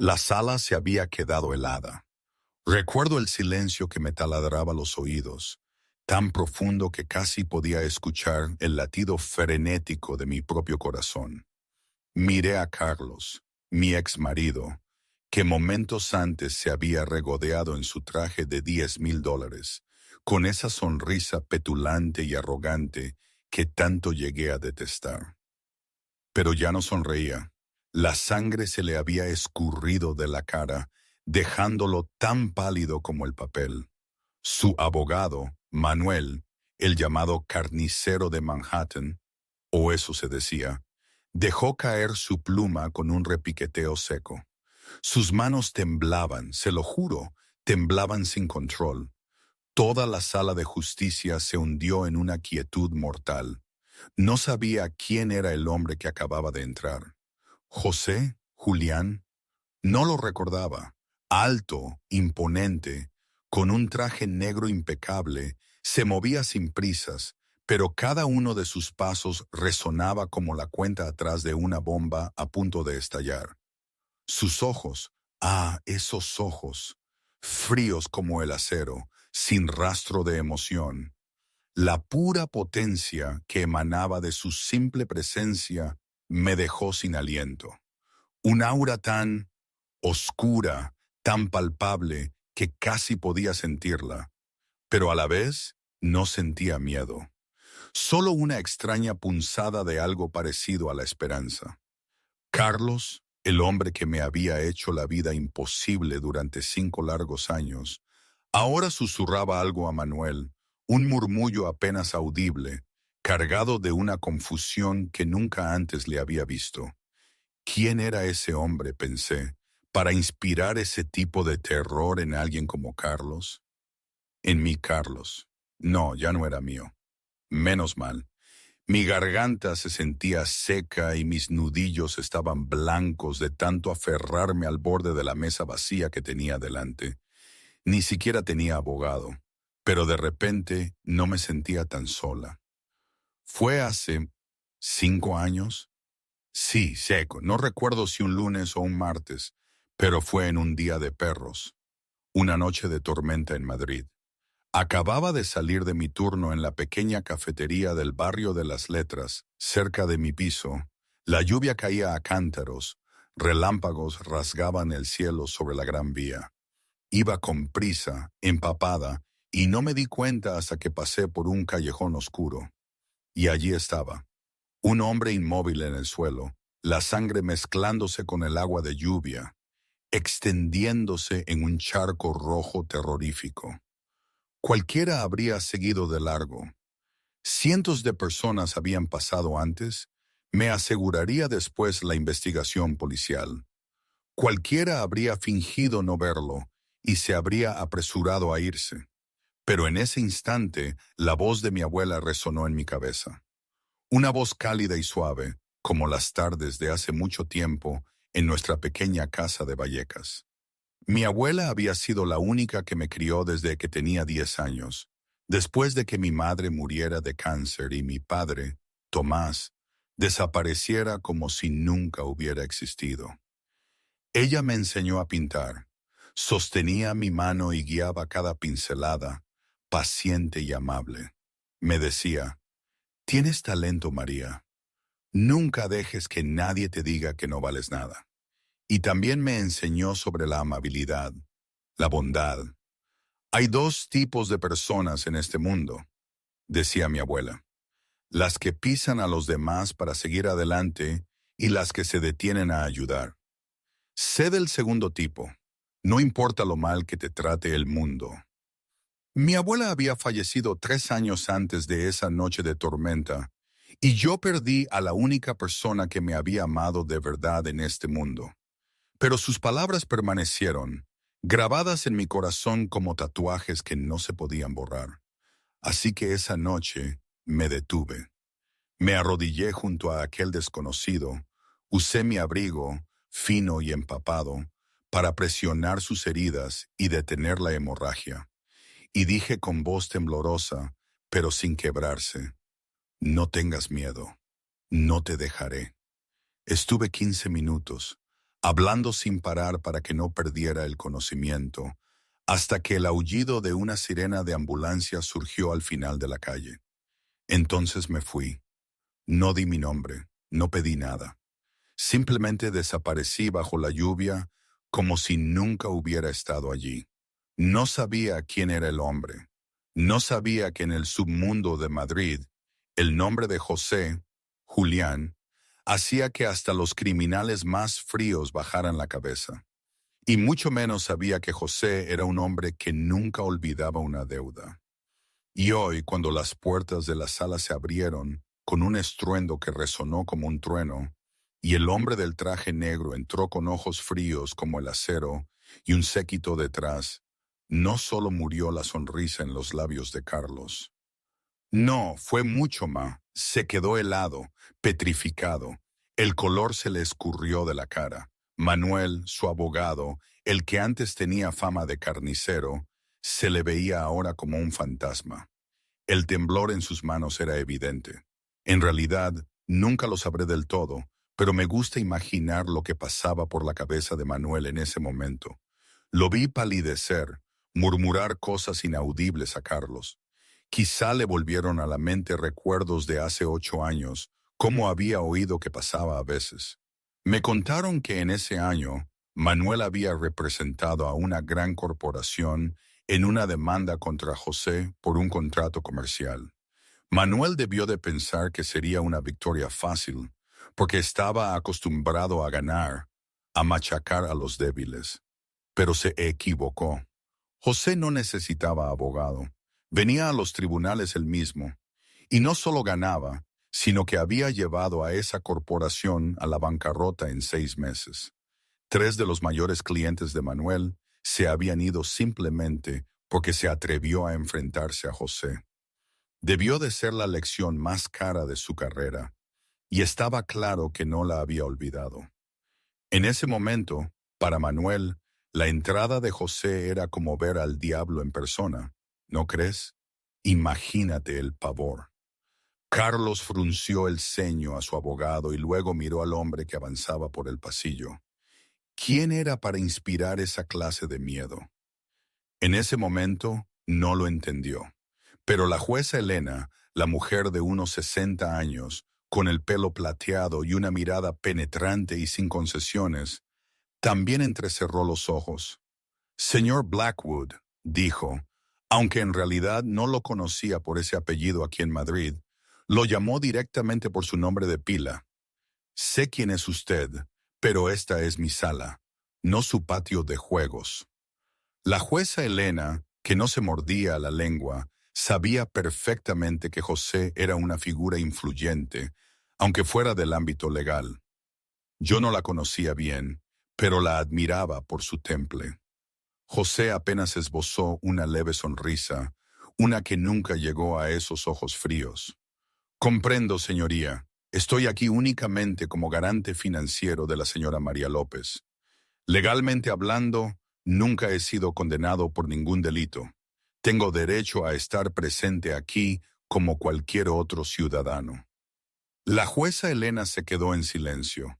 La sala se había quedado helada. Recuerdo el silencio que me taladraba los oídos, tan profundo que casi podía escuchar el latido frenético de mi propio corazón. Miré a Carlos, mi ex marido, que momentos antes se había regodeado en su traje de $10,000, con esa sonrisa petulante y arrogante que tanto llegué a detestar. Pero ya no sonreía. La sangre se le había escurrido de la cara, dejándolo tan pálido como el papel. Su abogado, Manuel, el llamado carnicero de Manhattan, o eso se decía, dejó caer su pluma con un repiqueteo seco. Sus manos temblaban, se lo juro, temblaban sin control. Toda la sala de justicia se hundió en una quietud mortal. No sabía quién era el hombre que acababa de entrar. ¿José? ¿Julián? No lo recordaba. Alto, imponente, con un traje negro impecable, se movía sin prisas, pero cada uno de sus pasos resonaba como la cuenta atrás de una bomba a punto de estallar. Sus ojos, esos ojos, fríos como el acero, sin rastro de emoción. La pura potencia que emanaba de su simple presencia me dejó sin aliento. Un aura tan oscura, tan palpable, que casi podía sentirla, pero a la vez no sentía miedo. Solo una extraña punzada de algo parecido a la esperanza. Carlos, el hombre que me había hecho la vida imposible durante 5 largos años, ahora susurraba algo a Manuel, un murmullo apenas audible, cargado de una confusión que nunca antes le había visto. ¿Quién era ese hombre, pensé, para inspirar ese tipo de terror en alguien como Carlos? En mí, Carlos. No, ya no era mío. Menos mal. Mi garganta se sentía seca y mis nudillos estaban blancos de tanto aferrarme al borde de la mesa vacía que tenía delante. Ni siquiera tenía abogado, pero de repente no me sentía tan sola. ¿Fue hace 5 años? Sí, seco. No recuerdo si un lunes o un martes, pero fue en un día de perros, una noche de tormenta en Madrid. Acababa de salir de mi turno en la pequeña cafetería del barrio de las Letras, cerca de mi piso. La lluvia caía a cántaros, relámpagos rasgaban el cielo sobre la Gran Vía. Iba con prisa, empapada, y no me di cuenta hasta que pasé por un callejón oscuro. Y allí estaba, un hombre inmóvil en el suelo, la sangre mezclándose con el agua de lluvia, extendiéndose en un charco rojo terrorífico. Cualquiera habría seguido de largo. Cientos de personas habían pasado antes, me aseguraría después la investigación policial. Cualquiera habría fingido no verlo y se habría apresurado a irse. Pero en ese instante, la voz de mi abuela resonó en mi cabeza. Una voz cálida y suave, como las tardes de hace mucho tiempo en nuestra pequeña casa de Vallecas. Mi abuela había sido la única que me crió desde que tenía 10 años, después de que mi madre muriera de cáncer y mi padre, Tomás, desapareciera como si nunca hubiera existido. Ella me enseñó a pintar, sostenía mi mano y guiaba cada pincelada, paciente y amable. Me decía, «Tienes talento, María. Nunca dejes que nadie te diga que no vales nada». Y también me enseñó sobre la amabilidad, la bondad. Hay 2 tipos de personas en este mundo, decía mi abuela. Las que pisan a los demás para seguir adelante y las que se detienen a ayudar. Sé del segundo tipo. No importa lo mal que te trate el mundo. Mi abuela había fallecido 3 años antes de esa noche de tormenta, y yo perdí a la única persona que me había amado de verdad en este mundo. Pero sus palabras permanecieron, grabadas en mi corazón como tatuajes que no se podían borrar. Así que esa noche me detuve. Me arrodillé junto a aquel desconocido, usé mi abrigo, fino y empapado, para presionar sus heridas y detener la hemorragia. Y dije con voz temblorosa, pero sin quebrarse, «No tengas miedo, no te dejaré». Estuve 15 minutos, hablando sin parar para que no perdiera el conocimiento, hasta que el aullido de una sirena de ambulancia surgió al final de la calle. Entonces me fui. No di mi nombre, no pedí nada. Simplemente desaparecí bajo la lluvia como si nunca hubiera estado allí. No sabía quién era el hombre. No sabía que en el submundo de Madrid, el nombre de José, Julián, hacía que hasta los criminales más fríos bajaran la cabeza. Y mucho menos sabía que José era un hombre que nunca olvidaba una deuda. Y hoy, cuando las puertas de la sala se abrieron, con un estruendo que resonó como un trueno, y el hombre del traje negro entró con ojos fríos como el acero y un séquito detrás, no solo murió la sonrisa en los labios de Carlos. No, fue mucho más. Se quedó helado, petrificado. El color se le escurrió de la cara. Manuel, su abogado, el que antes tenía fama de carnicero, se le veía ahora como un fantasma. El temblor en sus manos era evidente. En realidad, nunca lo sabré del todo, pero me gusta imaginar lo que pasaba por la cabeza de Manuel en ese momento. Lo vi palidecer, murmurar cosas inaudibles a Carlos. Quizá le volvieron a la mente recuerdos de hace 8 años, como había oído que pasaba a veces. Me contaron que en ese año, Manuel había representado a una gran corporación en una demanda contra José por un contrato comercial. Manuel debió de pensar que sería una victoria fácil, porque estaba acostumbrado a ganar, a machacar a los débiles. Pero se equivocó. José no necesitaba abogado. Venía a los tribunales él mismo. Y no solo ganaba, sino que había llevado a esa corporación a la bancarrota en 6 meses. 3 de los mayores clientes de Manuel se habían ido simplemente porque se atrevió a enfrentarse a José. Debió de ser la lección más cara de su carrera, y estaba claro que no la había olvidado. En ese momento, para Manuel, la entrada de José era como ver al diablo en persona, ¿no crees? Imagínate el pavor. Carlos frunció el ceño a su abogado y luego miró al hombre que avanzaba por el pasillo. ¿Quién era para inspirar esa clase de miedo? En ese momento no lo entendió. Pero la jueza Elena, la mujer de unos 60 años, con el pelo plateado y una mirada penetrante y sin concesiones, también entrecerró los ojos. Señor Blackwood, dijo, aunque en realidad no lo conocía por ese apellido aquí en Madrid, lo llamó directamente por su nombre de pila. Sé quién es usted, pero esta es mi sala, no su patio de juegos. La jueza Elena, que no se mordía la lengua, sabía perfectamente que José era una figura influyente, aunque fuera del ámbito legal. Yo no la conocía bien, pero la admiraba por su temple. José apenas esbozó una leve sonrisa, una que nunca llegó a esos ojos fríos. Comprendo, señoría. Estoy aquí únicamente como garante financiero de la señora María López. Legalmente hablando, nunca he sido condenado por ningún delito. Tengo derecho a estar presente aquí como cualquier otro ciudadano. La jueza Elena se quedó en silencio.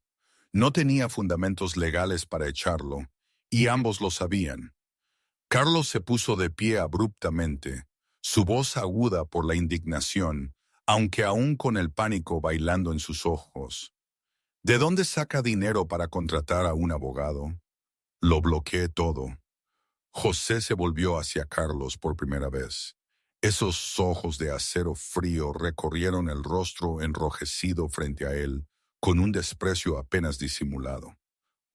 No tenía fundamentos legales para echarlo, y ambos lo sabían. Carlos se puso de pie abruptamente, su voz aguda por la indignación, aunque aún con el pánico bailando en sus ojos. ¿De dónde saca dinero para contratar a un abogado? Lo bloqueé todo. José se volvió hacia Carlos por primera vez. Esos ojos de acero frío recorrieron el rostro enrojecido frente a él, con un desprecio apenas disimulado.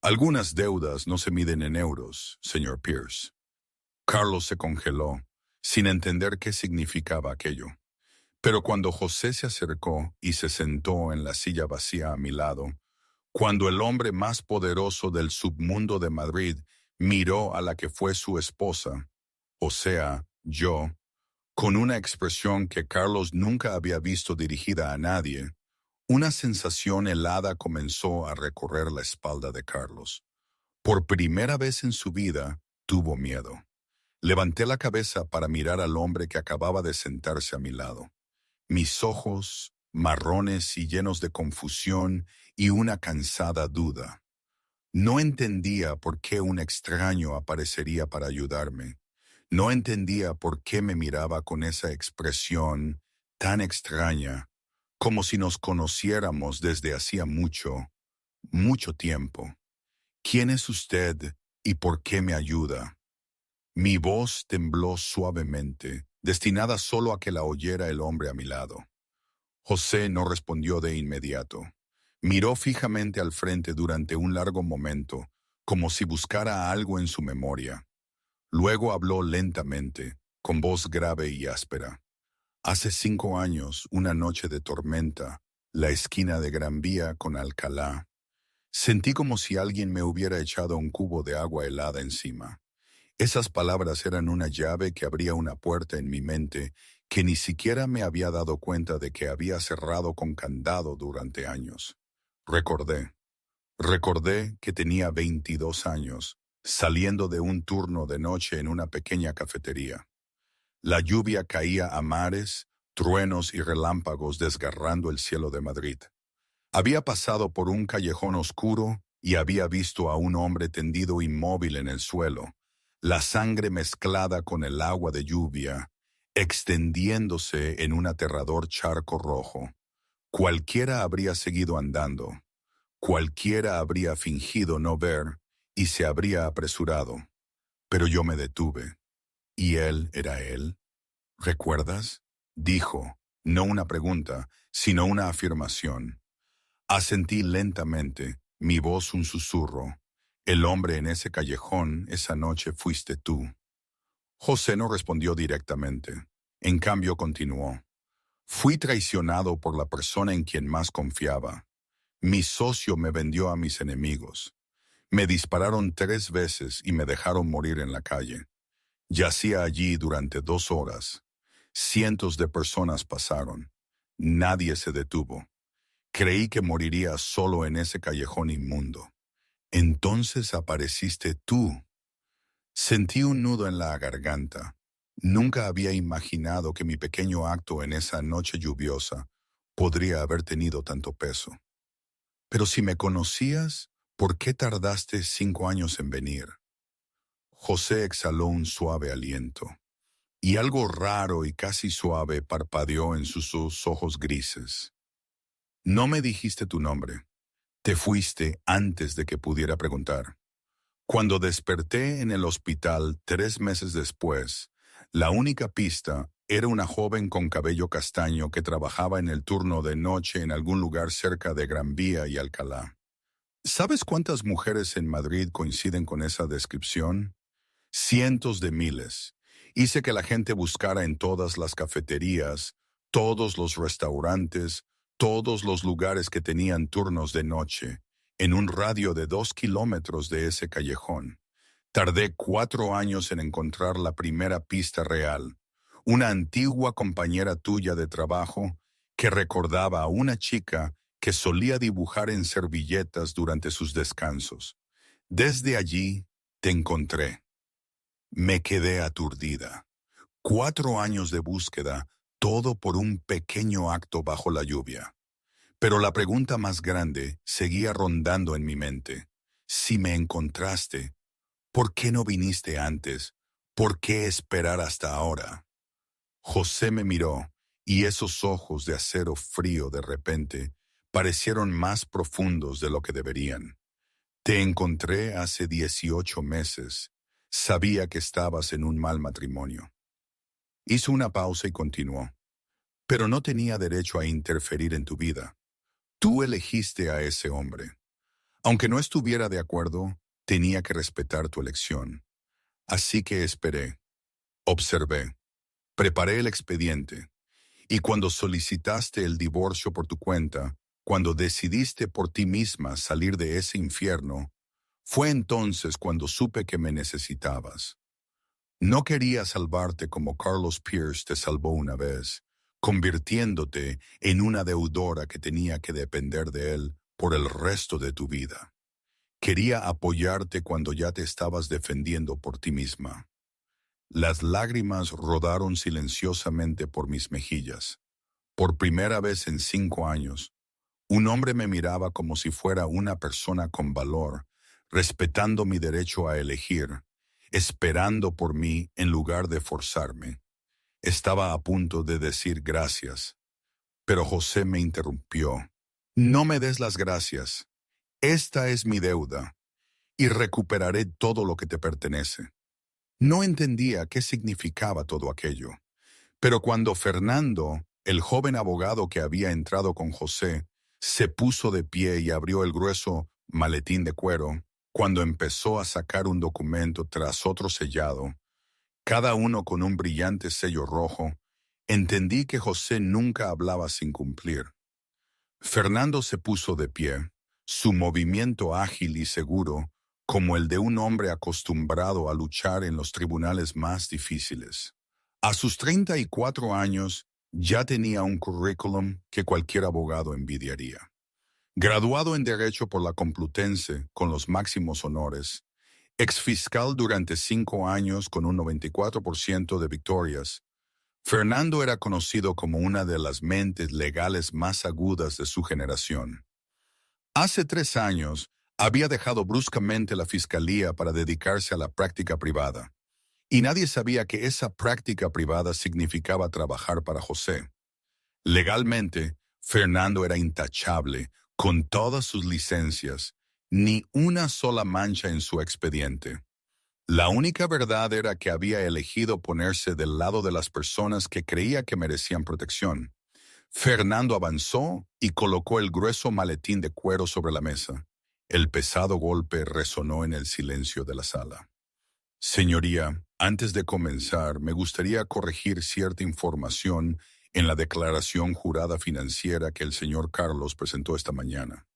Algunas deudas no se miden en euros, señor Pierce. Carlos se congeló, sin entender qué significaba aquello. Pero cuando José se acercó y se sentó en la silla vacía a mi lado, cuando el hombre más poderoso del submundo de Madrid miró a la que fue su esposa, o sea, yo, con una expresión que Carlos nunca había visto dirigida a nadie, una sensación helada comenzó a recorrer la espalda de Carlos. Por primera vez en su vida, tuvo miedo. Levanté la cabeza para mirar al hombre que acababa de sentarse a mi lado. Mis ojos, marrones y llenos de confusión y una cansada duda. No entendía por qué un extraño aparecería para ayudarme. No entendía por qué me miraba con esa expresión tan extraña, como si nos conociéramos desde hacía mucho, mucho tiempo. ¿Quién es usted y por qué me ayuda? Mi voz tembló suavemente, destinada solo a que la oyera el hombre a mi lado. José no respondió de inmediato. Miró fijamente al frente durante un largo momento, como si buscara algo en su memoria. Luego habló lentamente, con voz grave y áspera. Hace 5 años, una noche de tormenta, la esquina de Gran Vía con Alcalá. Sentí como si alguien me hubiera echado un cubo de agua helada encima. Esas palabras eran una llave que abría una puerta en mi mente que ni siquiera me había dado cuenta de que había cerrado con candado durante años. Recordé. Recordé que tenía 22 años, saliendo de un turno de noche en una pequeña cafetería. La lluvia caía a mares, truenos y relámpagos desgarrando el cielo de Madrid. Había pasado por un callejón oscuro y había visto a un hombre tendido inmóvil en el suelo, la sangre mezclada con el agua de lluvia, extendiéndose en un aterrador charco rojo. Cualquiera habría seguido andando, cualquiera habría fingido no ver y se habría apresurado. Pero yo me detuve. ¿Y él era él? ¿Recuerdas? Dijo, no una pregunta, sino una afirmación. Asentí lentamente, mi voz un susurro. El hombre en ese callejón esa noche fuiste tú. José no respondió directamente. En cambio continuó. Fui traicionado por la persona en quien más confiaba. Mi socio me vendió a mis enemigos. Me dispararon 3 veces y me dejaron morir en la calle. Yacía allí durante 2 horas. Cientos de personas pasaron. Nadie se detuvo. Creí que moriría solo en ese callejón inmundo. Entonces apareciste tú. Sentí un nudo en la garganta. Nunca había imaginado que mi pequeño acto en esa noche lluviosa podría haber tenido tanto peso. Pero si me conocías, ¿por qué tardaste 5 años en venir? José exhaló un suave aliento, y algo raro y casi suave parpadeó en sus ojos grises. No me dijiste tu nombre. Te fuiste antes de que pudiera preguntar. Cuando desperté en el hospital 3 meses después, la única pista era una joven con cabello castaño que trabajaba en el turno de noche en algún lugar cerca de Gran Vía y Alcalá. ¿Sabes cuántas mujeres en Madrid coinciden con esa descripción? Cientos de miles. Hice que la gente buscara en todas las cafeterías, todos los restaurantes, todos los lugares que tenían turnos de noche, en un radio de 2 kilómetros de ese callejón. Tardé 4 años en encontrar la primera pista real, una antigua compañera tuya de trabajo que recordaba a una chica que solía dibujar en servilletas durante sus descansos. Desde allí te encontré. Me quedé aturdida. 4 años de búsqueda, todo por un pequeño acto bajo la lluvia. Pero la pregunta más grande seguía rondando en mi mente. Si me encontraste, ¿por qué no viniste antes? ¿Por qué esperar hasta ahora? José me miró, y esos ojos de acero frío de repente parecieron más profundos de lo que deberían. Te encontré hace 18 meses. Sabía que estabas en un mal matrimonio. Hizo una pausa y continuó. Pero no tenía derecho a interferir en tu vida. Tú elegiste a ese hombre. Aunque no estuviera de acuerdo, tenía que respetar tu elección. Así que esperé, observé, preparé el expediente. Y cuando solicitaste el divorcio por tu cuenta, cuando decidiste por ti misma salir de ese infierno, fue entonces cuando supe que me necesitabas. No quería salvarte como Carlos Pierce te salvó una vez, convirtiéndote en una deudora que tenía que depender de él por el resto de tu vida. Quería apoyarte cuando ya te estabas defendiendo por ti misma. Las lágrimas rodaron silenciosamente por mis mejillas. Por primera vez en 5 años, un hombre me miraba como si fuera una persona con valor, respetando mi derecho a elegir, esperando por mí en lugar de forzarme. Estaba a punto de decir gracias, pero José me interrumpió. No me des las gracias. Esta es mi deuda, y recuperaré todo lo que te pertenece. No entendía qué significaba todo aquello, pero cuando Fernando, el joven abogado que había entrado con José, se puso de pie y abrió el grueso maletín de cuero, cuando empezó a sacar un documento tras otro sellado, cada uno con un brillante sello rojo, entendí que José nunca hablaba sin cumplir. Fernando se puso de pie, su movimiento ágil y seguro, como el de un hombre acostumbrado a luchar en los tribunales más difíciles. A sus 34 años ya tenía un currículum que cualquier abogado envidiaría. Graduado en Derecho por la Complutense con los máximos honores, exfiscal durante 5 años con un 94% de victorias, Fernando era conocido como una de las mentes legales más agudas de su generación. Hace 3 años, había dejado bruscamente la fiscalía para dedicarse a la práctica privada, y nadie sabía que esa práctica privada significaba trabajar para José. Legalmente, Fernando era intachable, con todas sus licencias, ni una sola mancha en su expediente. La única verdad era que había elegido ponerse del lado de las personas que creía que merecían protección. Fernando avanzó y colocó el grueso maletín de cuero sobre la mesa. El pesado golpe resonó en el silencio de la sala. Señoría, antes de comenzar, me gustaría corregir cierta información en la declaración jurada financiera que el señor Carlos presentó esta mañana.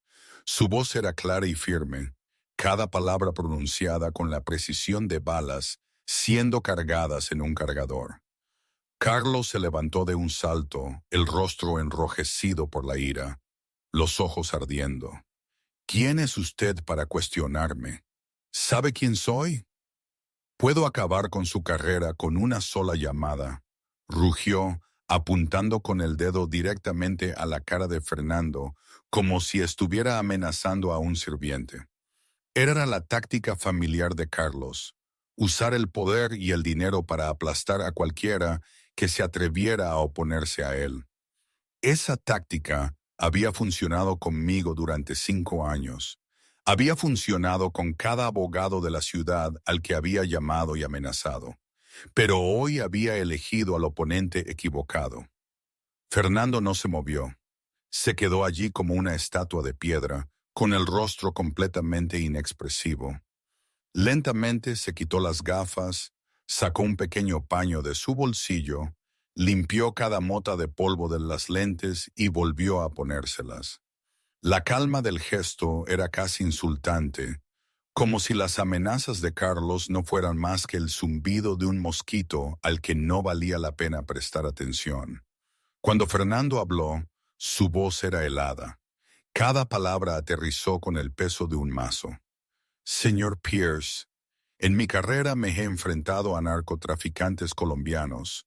Su voz era clara y firme, cada palabra pronunciada con la precisión de balas siendo cargadas en un cargador. Carlos se levantó de un salto, el rostro enrojecido por la ira, los ojos ardiendo. ¿Quién es usted para cuestionarme? ¿Sabe quién soy? Puedo acabar con su carrera con una sola llamada, rugió, apuntando con el dedo directamente a la cara de Fernando, como si estuviera amenazando a un sirviente. Era la táctica familiar de Carlos, usar el poder y el dinero para aplastar a cualquiera que se atreviera a oponerse a él. Esa táctica había funcionado conmigo durante 5 años. Había funcionado con cada abogado de la ciudad al que había llamado y amenazado. Pero hoy había elegido al oponente equivocado. Fernando no se movió. Se quedó allí como una estatua de piedra, con el rostro completamente inexpresivo. Lentamente se quitó las gafas, sacó un pequeño paño de su bolsillo, limpió cada mota de polvo de las lentes y volvió a ponérselas. La calma del gesto era casi insultante, como si las amenazas de Carlos no fueran más que el zumbido de un mosquito al que no valía la pena prestar atención. Cuando Fernando habló, su voz era helada. Cada palabra aterrizó con el peso de un mazo. Señor Pierce, en mi carrera me he enfrentado a narcotraficantes colombianos,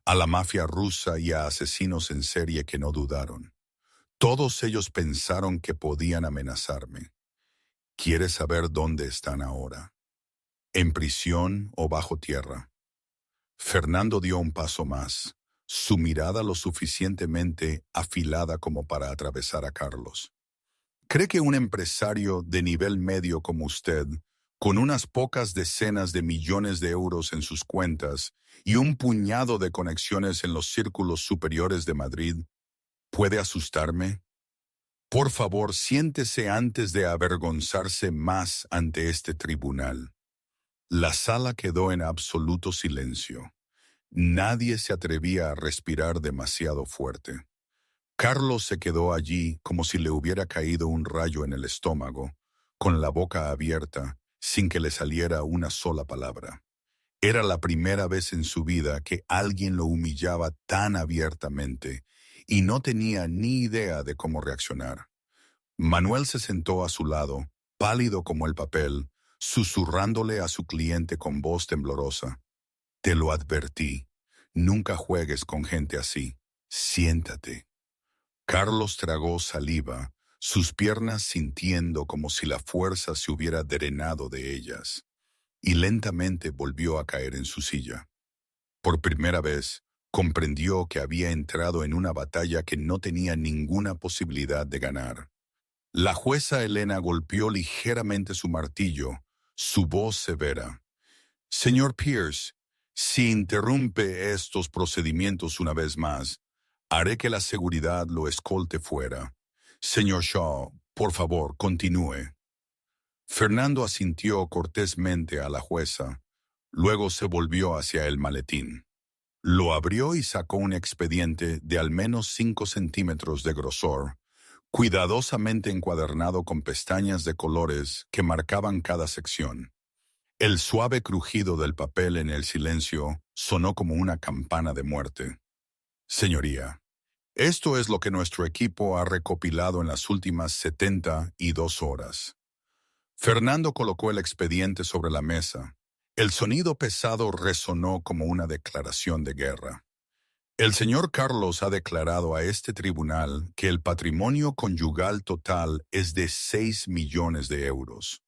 a la mafia rusa y a asesinos en serie que no dudaron. Todos ellos pensaron que podían amenazarme. ¿Quieres saber dónde están ahora? ¿En prisión o bajo tierra? Fernando dio un paso más, su mirada lo suficientemente afilada como para atravesar a Carlos. ¿Cree que un empresario de nivel medio como usted, con unas pocas decenas de millones de euros en sus cuentas y un puñado de conexiones en los círculos superiores de Madrid, puede asustarme? Por favor, siéntese antes de avergonzarse más ante este tribunal. La sala quedó en absoluto silencio. Nadie se atrevía a respirar demasiado fuerte. Carlos se quedó allí como si le hubiera caído un rayo en el estómago, con la boca abierta, sin que le saliera una sola palabra. Era la primera vez en su vida que alguien lo humillaba tan abiertamente, y no tenía ni idea de cómo reaccionar. Manuel se sentó a su lado, pálido como el papel, susurrándole a su cliente con voz temblorosa. Te lo advertí, nunca juegues con gente así. Siéntate. Carlos tragó saliva, sus piernas sintiendo como si la fuerza se hubiera drenado de ellas, y lentamente volvió a caer en su silla. Por primera vez, comprendió que había entrado en una batalla que no tenía ninguna posibilidad de ganar. La jueza Elena golpeó ligeramente su martillo, su voz severa. Señor Pierce, si interrumpe estos procedimientos una vez más, haré que la seguridad lo escolte fuera. Señor Shaw, por favor, continúe. Fernando asintió cortésmente a la jueza. Luego se volvió hacia el maletín. Lo abrió y sacó un expediente de al menos 5 centímetros de grosor, cuidadosamente encuadernado con pestañas de colores que marcaban cada sección. El suave crujido del papel en el silencio sonó como una campana de muerte. Señoría, esto es lo que nuestro equipo ha recopilado en las últimas 72 horas. Fernando colocó el expediente sobre la mesa. El sonido pesado resonó como una declaración de guerra. El señor Carlos ha declarado a este tribunal que el patrimonio conyugal total es de 6 millones de euros.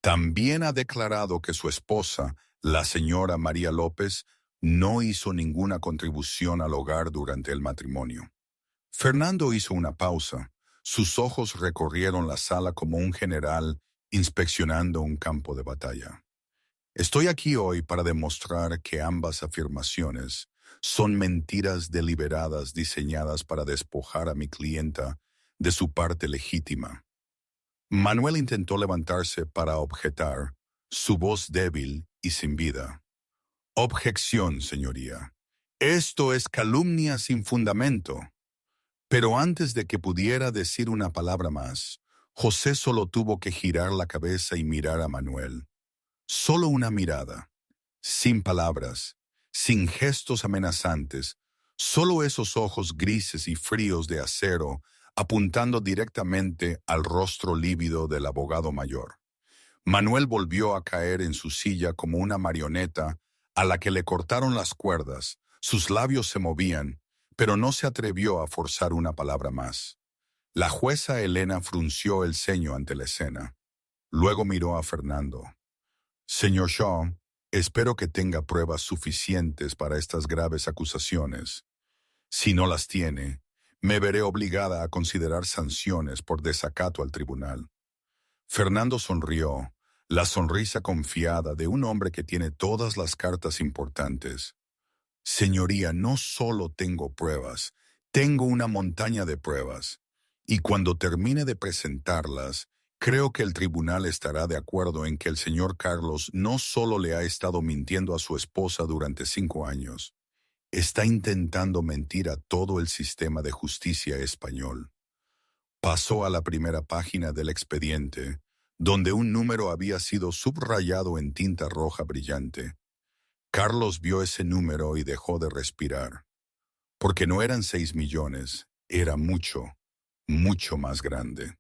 También ha declarado que su esposa, la señora María López, no hizo ninguna contribución al hogar durante el matrimonio. Fernando hizo una pausa. Sus ojos recorrieron la sala como un general inspeccionando un campo de batalla. Estoy aquí hoy para demostrar que ambas afirmaciones son mentiras deliberadas diseñadas para despojar a mi clienta de su parte legítima. Manuel intentó levantarse para objetar, su voz débil y sin vida. Objeción, señoría. Esto es calumnia sin fundamento. Pero antes de que pudiera decir una palabra más, José solo tuvo que girar la cabeza y mirar a Manuel. Solo una mirada, sin palabras, sin gestos amenazantes, solo esos ojos grises y fríos de acero apuntando directamente al rostro lívido del abogado mayor. Manuel volvió a caer en su silla como una marioneta a la que le cortaron las cuerdas. Sus labios se movían, pero no se atrevió a forzar una palabra más. La jueza Elena frunció el ceño ante la escena. Luego miró a Fernando. Señor Shaw, espero que tenga pruebas suficientes para estas graves acusaciones. Si no las tiene, me veré obligada a considerar sanciones por desacato al tribunal. Fernando sonrió, la sonrisa confiada de un hombre que tiene todas las cartas importantes. Señoría, no solo tengo pruebas, tengo una montaña de pruebas, y cuando termine de presentarlas, creo que el tribunal estará de acuerdo en que el señor Carlos no solo le ha estado mintiendo a su esposa durante 5 años, está intentando mentir a todo el sistema de justicia español. Pasó a la primera página del expediente, donde un número había sido subrayado en tinta roja brillante. Carlos vio ese número y dejó de respirar. Porque no eran 6 millones, era mucho, mucho más grande.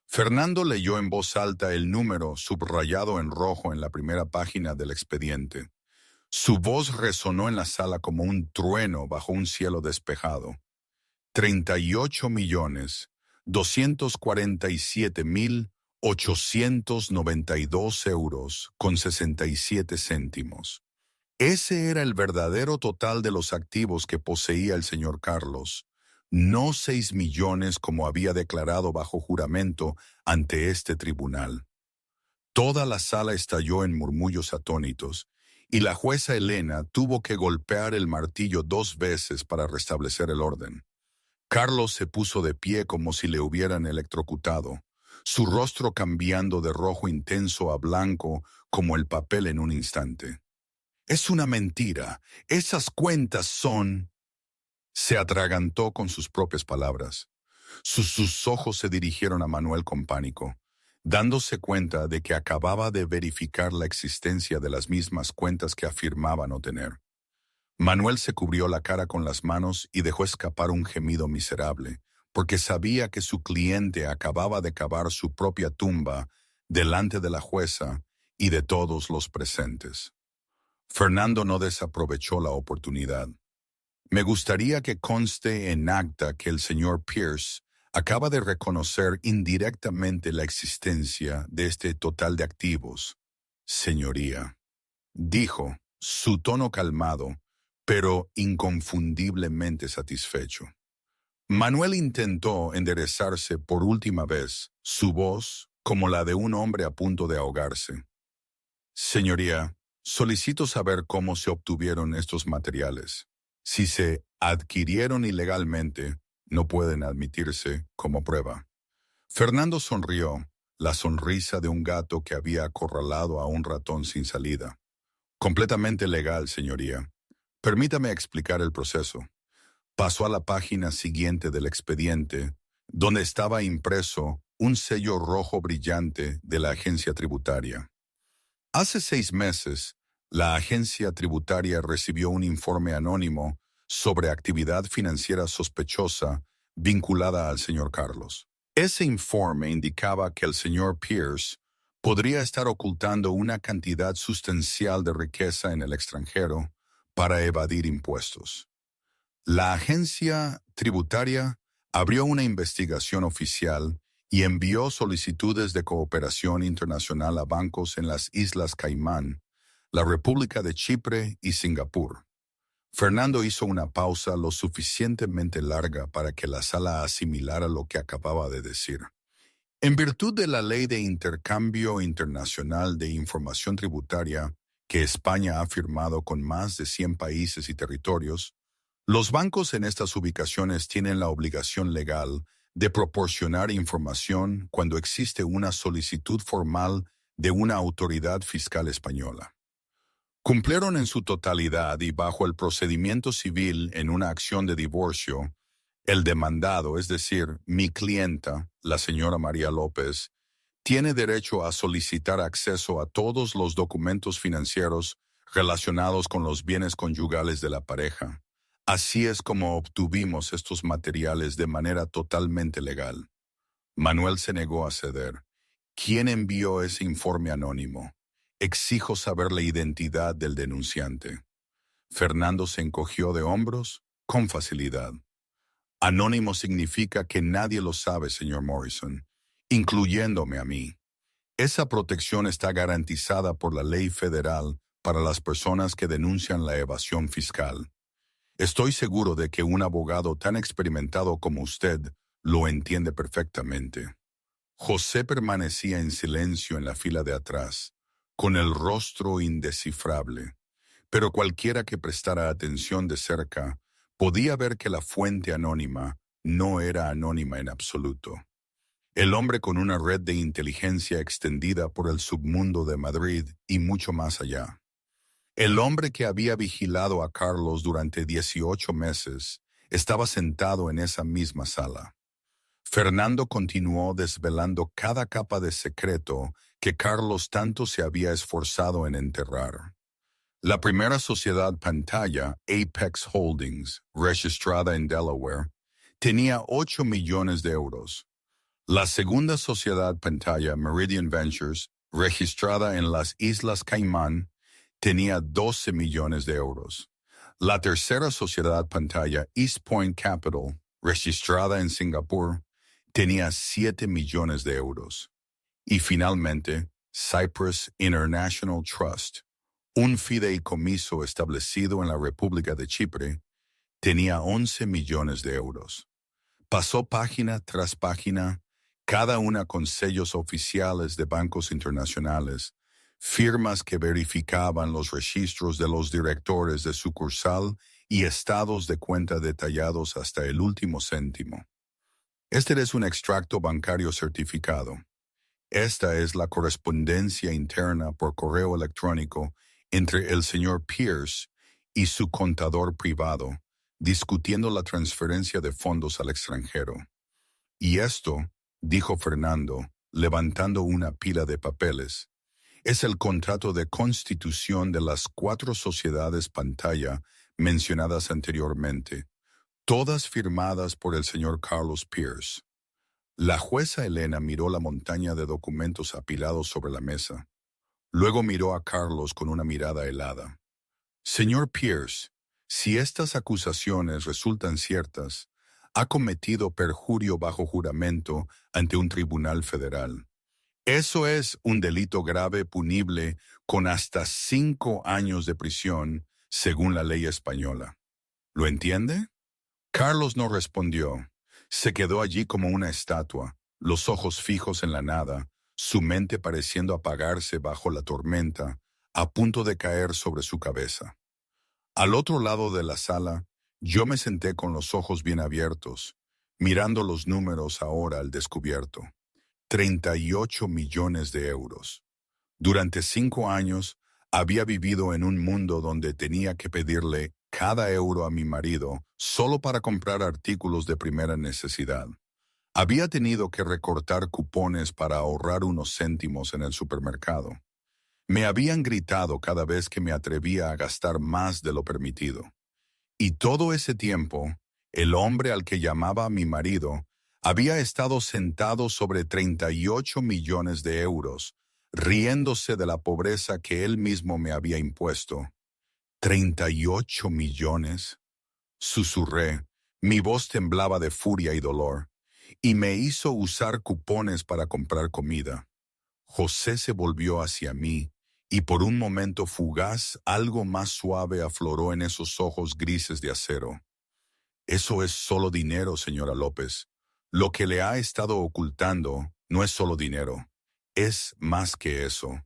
Fernando leyó en voz alta el número subrayado en rojo en la primera página del expediente. Su voz resonó en la sala como un trueno bajo un cielo despejado. 38.247.892 euros con 67 céntimos. Ese era el verdadero total de los activos que poseía el señor Carlos, no 6 millones como había declarado bajo juramento ante este tribunal. Toda la sala estalló en murmullos atónitos, y la jueza Elena tuvo que golpear el martillo 2 veces para restablecer el orden. Carlos se puso de pie como si le hubieran electrocutado, su rostro cambiando de rojo intenso a blanco como el papel en un instante. Es una mentira. Esas cuentas son... Se atragantó con sus propias palabras. Sus ojos se dirigieron a Manuel con pánico, dándose cuenta de que acababa de verificar la existencia de las mismas cuentas que afirmaba no tener. Manuel se cubrió la cara con las manos y dejó escapar un gemido miserable, porque sabía que su cliente acababa de cavar su propia tumba delante de la jueza y de todos los presentes. Fernando no desaprovechó la oportunidad. Me gustaría que conste en acta que el señor Pierce acaba de reconocer indirectamente la existencia de este total de activos, señoría, dijo, su tono calmado, pero inconfundiblemente satisfecho. Manuel intentó enderezarse por última vez, su voz como la de un hombre a punto de ahogarse. Señoría, solicito saber cómo se obtuvieron estos materiales. Si se adquirieron ilegalmente, no pueden admitirse como prueba. Fernando sonrió, la sonrisa de un gato que había acorralado a un ratón sin salida. Completamente legal, señoría. Permítame explicar el proceso. Pasó a la página siguiente del expediente, donde estaba impreso un sello rojo brillante de la agencia tributaria. Hace 6 meses, la agencia tributaria recibió un informe anónimo sobre actividad financiera sospechosa vinculada al señor Carlos. Ese informe indicaba que el señor Pierce podría estar ocultando una cantidad sustancial de riqueza en el extranjero para evadir impuestos. La agencia tributaria abrió una investigación oficial y envió solicitudes de cooperación internacional a bancos en las Islas Caimán, la República de Chipre y Singapur. Fernando hizo una pausa lo suficientemente larga para que la sala asimilara lo que acababa de decir. En virtud de la Ley de Intercambio Internacional de Información Tributaria, que España ha firmado con más de 100 países y territorios, los bancos en estas ubicaciones tienen la obligación legal de proporcionar información cuando existe una solicitud formal de una autoridad fiscal española. Cumplieron en su totalidad y bajo el procedimiento civil en una acción de divorcio, el demandado, es decir, mi clienta, la señora María López, tiene derecho a solicitar acceso a todos los documentos financieros relacionados con los bienes conyugales de la pareja. Así es como obtuvimos estos materiales de manera totalmente legal. Manuel se negó a ceder. ¿Quién envió ese informe anónimo? Exijo saber la identidad del denunciante. Fernando se encogió de hombros con facilidad. Anónimo significa que nadie lo sabe, señor Morrison, incluyéndome a mí. Esa protección está garantizada por la ley federal para las personas que denuncian la evasión fiscal. Estoy seguro de que un abogado tan experimentado como usted lo entiende perfectamente. José permanecía en silencio en la fila de atrás, con el rostro indescifrable, pero cualquiera que prestara atención de cerca podía ver que la fuente anónima no era anónima en absoluto. El hombre con una red de inteligencia extendida por el submundo de Madrid y mucho más allá. El hombre que había vigilado a Carlos durante 18 meses estaba sentado en esa misma sala. Fernando continuó desvelando cada capa de secreto que Carlos tanto se había esforzado en enterrar. La primera sociedad pantalla, Apex Holdings, registrada en Delaware, tenía 8 millones de euros. La segunda sociedad pantalla, Meridian Ventures, registrada en las Islas Caimán, tenía 12 millones de euros. La tercera sociedad pantalla, East Point Capital, registrada en Singapur, tenía 7 millones de euros. Y finalmente, Cyprus International Trust, un fideicomiso establecido en la República de Chipre, tenía 11 millones de euros. Pasó página tras página, cada una con sellos oficiales de bancos internacionales, firmas que verificaban los registros de los directores de sucursal y estados de cuenta detallados hasta el último céntimo. Este es un extracto bancario certificado. Esta es la correspondencia interna por correo electrónico entre el señor Pierce y su contador privado, discutiendo la transferencia de fondos al extranjero. Y esto, dijo Fernando, levantando una pila de papeles, es el contrato de constitución de las 4 sociedades pantalla mencionadas anteriormente, todas firmadas por el señor Carlos Pierce. La jueza Elena miró la montaña de documentos apilados sobre la mesa. Luego miró a Carlos con una mirada helada. Señor Pierce, si estas acusaciones resultan ciertas, ha cometido perjurio bajo juramento ante un tribunal federal. Eso es un delito grave punible con hasta 5 años de prisión, según la ley española. ¿Lo entiende? Carlos no respondió. Se quedó allí como una estatua, los ojos fijos en la nada, su mente pareciendo apagarse bajo la tormenta, a punto de caer sobre su cabeza. Al otro lado de la sala, yo me senté con los ojos bien abiertos, mirando los números ahora al descubierto. 38 millones de euros. Durante 5 años había vivido en un mundo donde tenía que pedirle cada euro a mi marido solo para comprar artículos de primera necesidad. Había tenido que recortar cupones para ahorrar unos céntimos en el supermercado. Me habían gritado cada vez que me atrevía a gastar más de lo permitido. Y todo ese tiempo, el hombre al que llamaba mi marido había estado sentado sobre 38 millones de euros, riéndose de la pobreza que él mismo me había impuesto. ¿38 millones? Susurré. Mi voz temblaba de furia y dolor, y me hizo usar cupones para comprar comida. José se volvió hacia mí, y por un momento fugaz algo más suave afloró en esos ojos grises de acero. Eso es solo dinero, señora López. Lo que le ha estado ocultando no es solo dinero, es más que eso.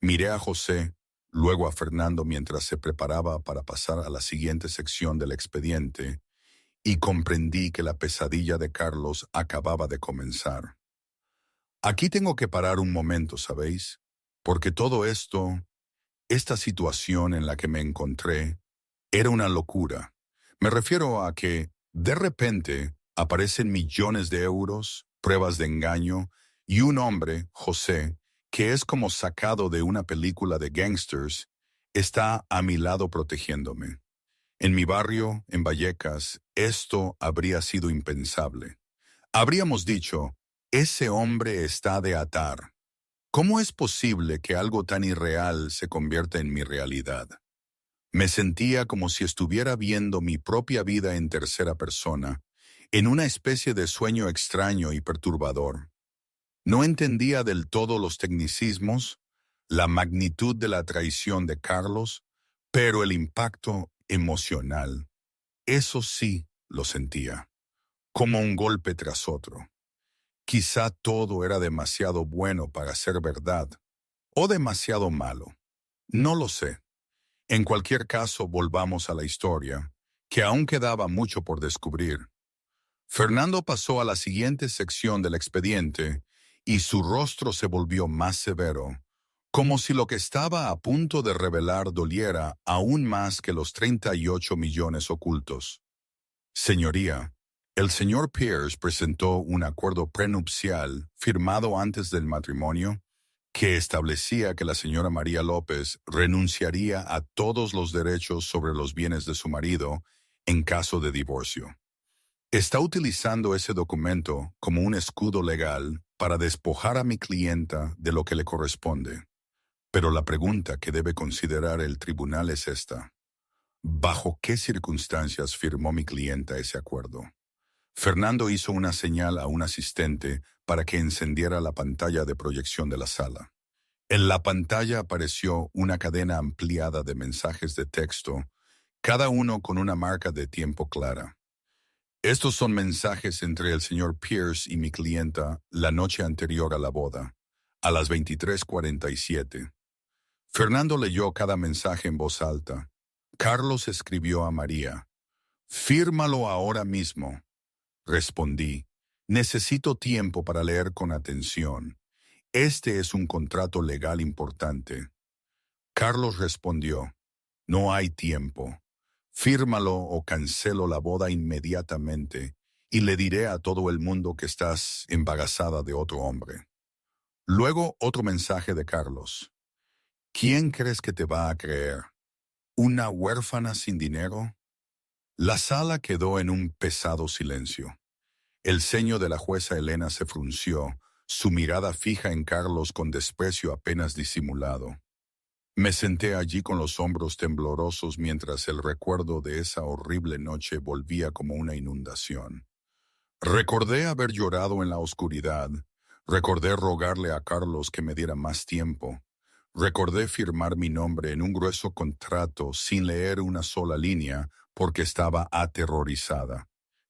Miré a José, luego a Fernando mientras se preparaba para pasar a la siguiente sección del expediente, y comprendí que la pesadilla de Carlos acababa de comenzar. Aquí tengo que parar un momento, ¿sabéis? Porque todo esto, esta situación en la que me encontré, era una locura. Me refiero a que, de repente, aparecen millones de euros, pruebas de engaño, y un hombre, José, que es como sacado de una película de gangsters, está a mi lado protegiéndome. En mi barrio, en Vallecas, esto habría sido impensable. Habríamos dicho, ese hombre está de atar. ¿Cómo es posible que algo tan irreal se convierta en mi realidad? Me sentía como si estuviera viendo mi propia vida en tercera persona, en una especie de sueño extraño y perturbador. No entendía del todo los tecnicismos, la magnitud de la traición de Carlos, pero el impacto emocional, eso sí lo sentía, como un golpe tras otro. Quizá todo era demasiado bueno para ser verdad, o demasiado malo. No lo sé. En cualquier caso, volvamos a la historia, que aún quedaba mucho por descubrir. Fernando pasó a la siguiente sección del expediente y su rostro se volvió más severo, como si lo que estaba a punto de revelar doliera aún más que los 38 millones ocultos. Señoría, el señor Pierce presentó un acuerdo prenupcial firmado antes del matrimonio que establecía que la señora María López renunciaría a todos los derechos sobre los bienes de su marido en caso de divorcio. Está utilizando ese documento como un escudo legal para despojar a mi clienta de lo que le corresponde. Pero la pregunta que debe considerar el tribunal es esta. ¿Bajo qué circunstancias firmó mi clienta ese acuerdo? Fernando hizo una señal a un asistente para que encendiera la pantalla de proyección de la sala. En la pantalla apareció una cadena ampliada de mensajes de texto, cada uno con una marca de tiempo clara. Estos son mensajes entre el señor Pierce y mi clienta la noche anterior a la boda, a las 23:47. Fernando leyó cada mensaje en voz alta. Carlos escribió a María, «Fírmalo ahora mismo». Respondí, «Necesito tiempo para leer con atención. Este es un contrato legal importante». Carlos respondió, «No hay tiempo. Fírmalo o cancelo la boda inmediatamente y le diré a todo el mundo que estás embarazada de otro hombre». Luego otro mensaje de Carlos. «¿Quién crees que te va a creer? ¿Una huérfana sin dinero?» La sala quedó en un pesado silencio. El ceño de la jueza Elena se frunció, su mirada fija en Carlos con desprecio apenas disimulado. Me senté allí con los hombros temblorosos mientras el recuerdo de esa horrible noche volvía como una inundación. Recordé haber llorado en la oscuridad. Recordé rogarle a Carlos que me diera más tiempo. Recordé firmar mi nombre en un grueso contrato sin leer una sola línea porque estaba aterrorizada.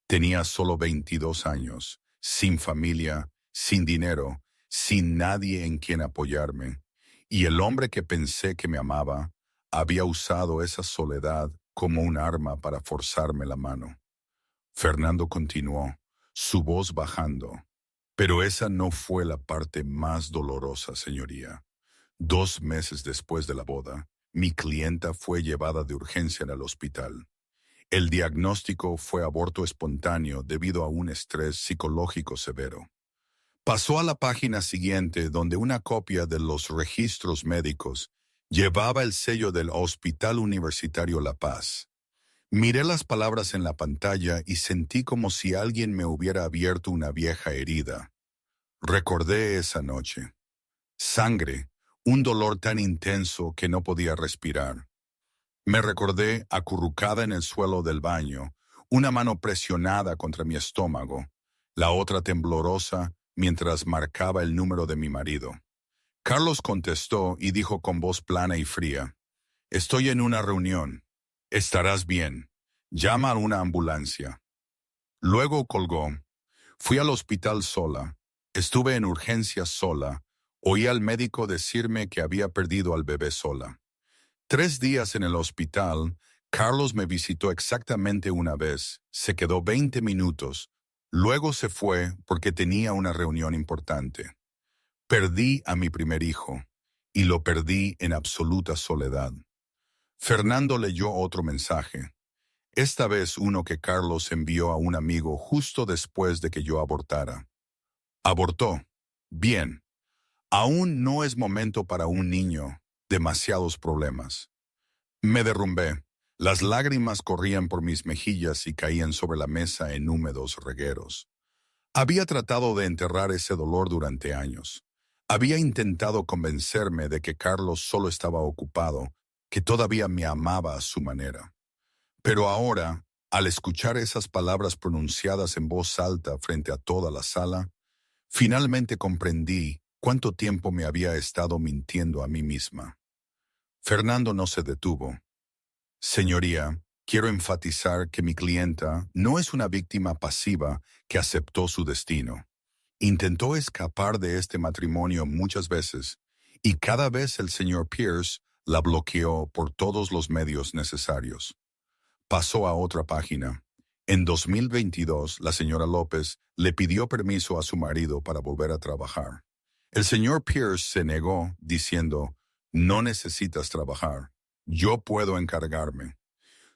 Tenía solo 22 años, sin familia, sin dinero, sin nadie en quien apoyarme. Y el hombre que pensé que me amaba había usado esa soledad como un arma para forzarme la mano. Fernando continuó, su voz bajando. Pero esa no fue la parte más dolorosa, señoría. 2 meses después de la boda, mi clienta fue llevada de urgencia al hospital. El diagnóstico fue aborto espontáneo debido a un estrés psicológico severo. Pasó a la página siguiente donde una copia de los registros médicos llevaba el sello del Hospital Universitario La Paz. Miré las palabras en la pantalla y sentí como si alguien me hubiera abierto una vieja herida. Recordé esa noche. Sangre, un dolor tan intenso que no podía respirar. Me recordé acurrucada en el suelo del baño, una mano presionada contra mi estómago, la otra temblorosa mientras marcaba el número de mi marido. Carlos contestó y dijo con voz plana y fría, «Estoy en una reunión. Estarás bien. Llama a una ambulancia». Luego colgó. Fui al hospital sola. Estuve en urgencias sola. Oí al médico decirme que había perdido al bebé sola. 3 días en el hospital, Carlos me visitó exactamente una vez. Se quedó 20 minutos. Luego se fue porque tenía una reunión importante. Perdí a mi primer hijo, y lo perdí en absoluta soledad. Fernando leyó otro mensaje. Esta vez uno que Carlos envió a un amigo justo después de que yo abortara. Abortó. Bien. Aún no es momento para un niño. Demasiados problemas. Me derrumbé. Las lágrimas corrían por mis mejillas y caían sobre la mesa en húmedos regueros. Había tratado de enterrar ese dolor durante años. Había intentado convencerme de que Carlos solo estaba ocupado, que todavía me amaba a su manera. Pero ahora, al escuchar esas palabras pronunciadas en voz alta frente a toda la sala, finalmente comprendí cuánto tiempo me había estado mintiendo a mí misma. Fernando no se detuvo. Señoría, quiero enfatizar que mi clienta no es una víctima pasiva que aceptó su destino. Intentó escapar de este matrimonio muchas veces, y cada vez el señor Pierce la bloqueó por todos los medios necesarios. Pasó a otra página. En 2022, la señora López le pidió permiso a su marido para volver a trabajar. El señor Pierce se negó, diciendo, «No necesitas trabajar. Yo puedo encargarme».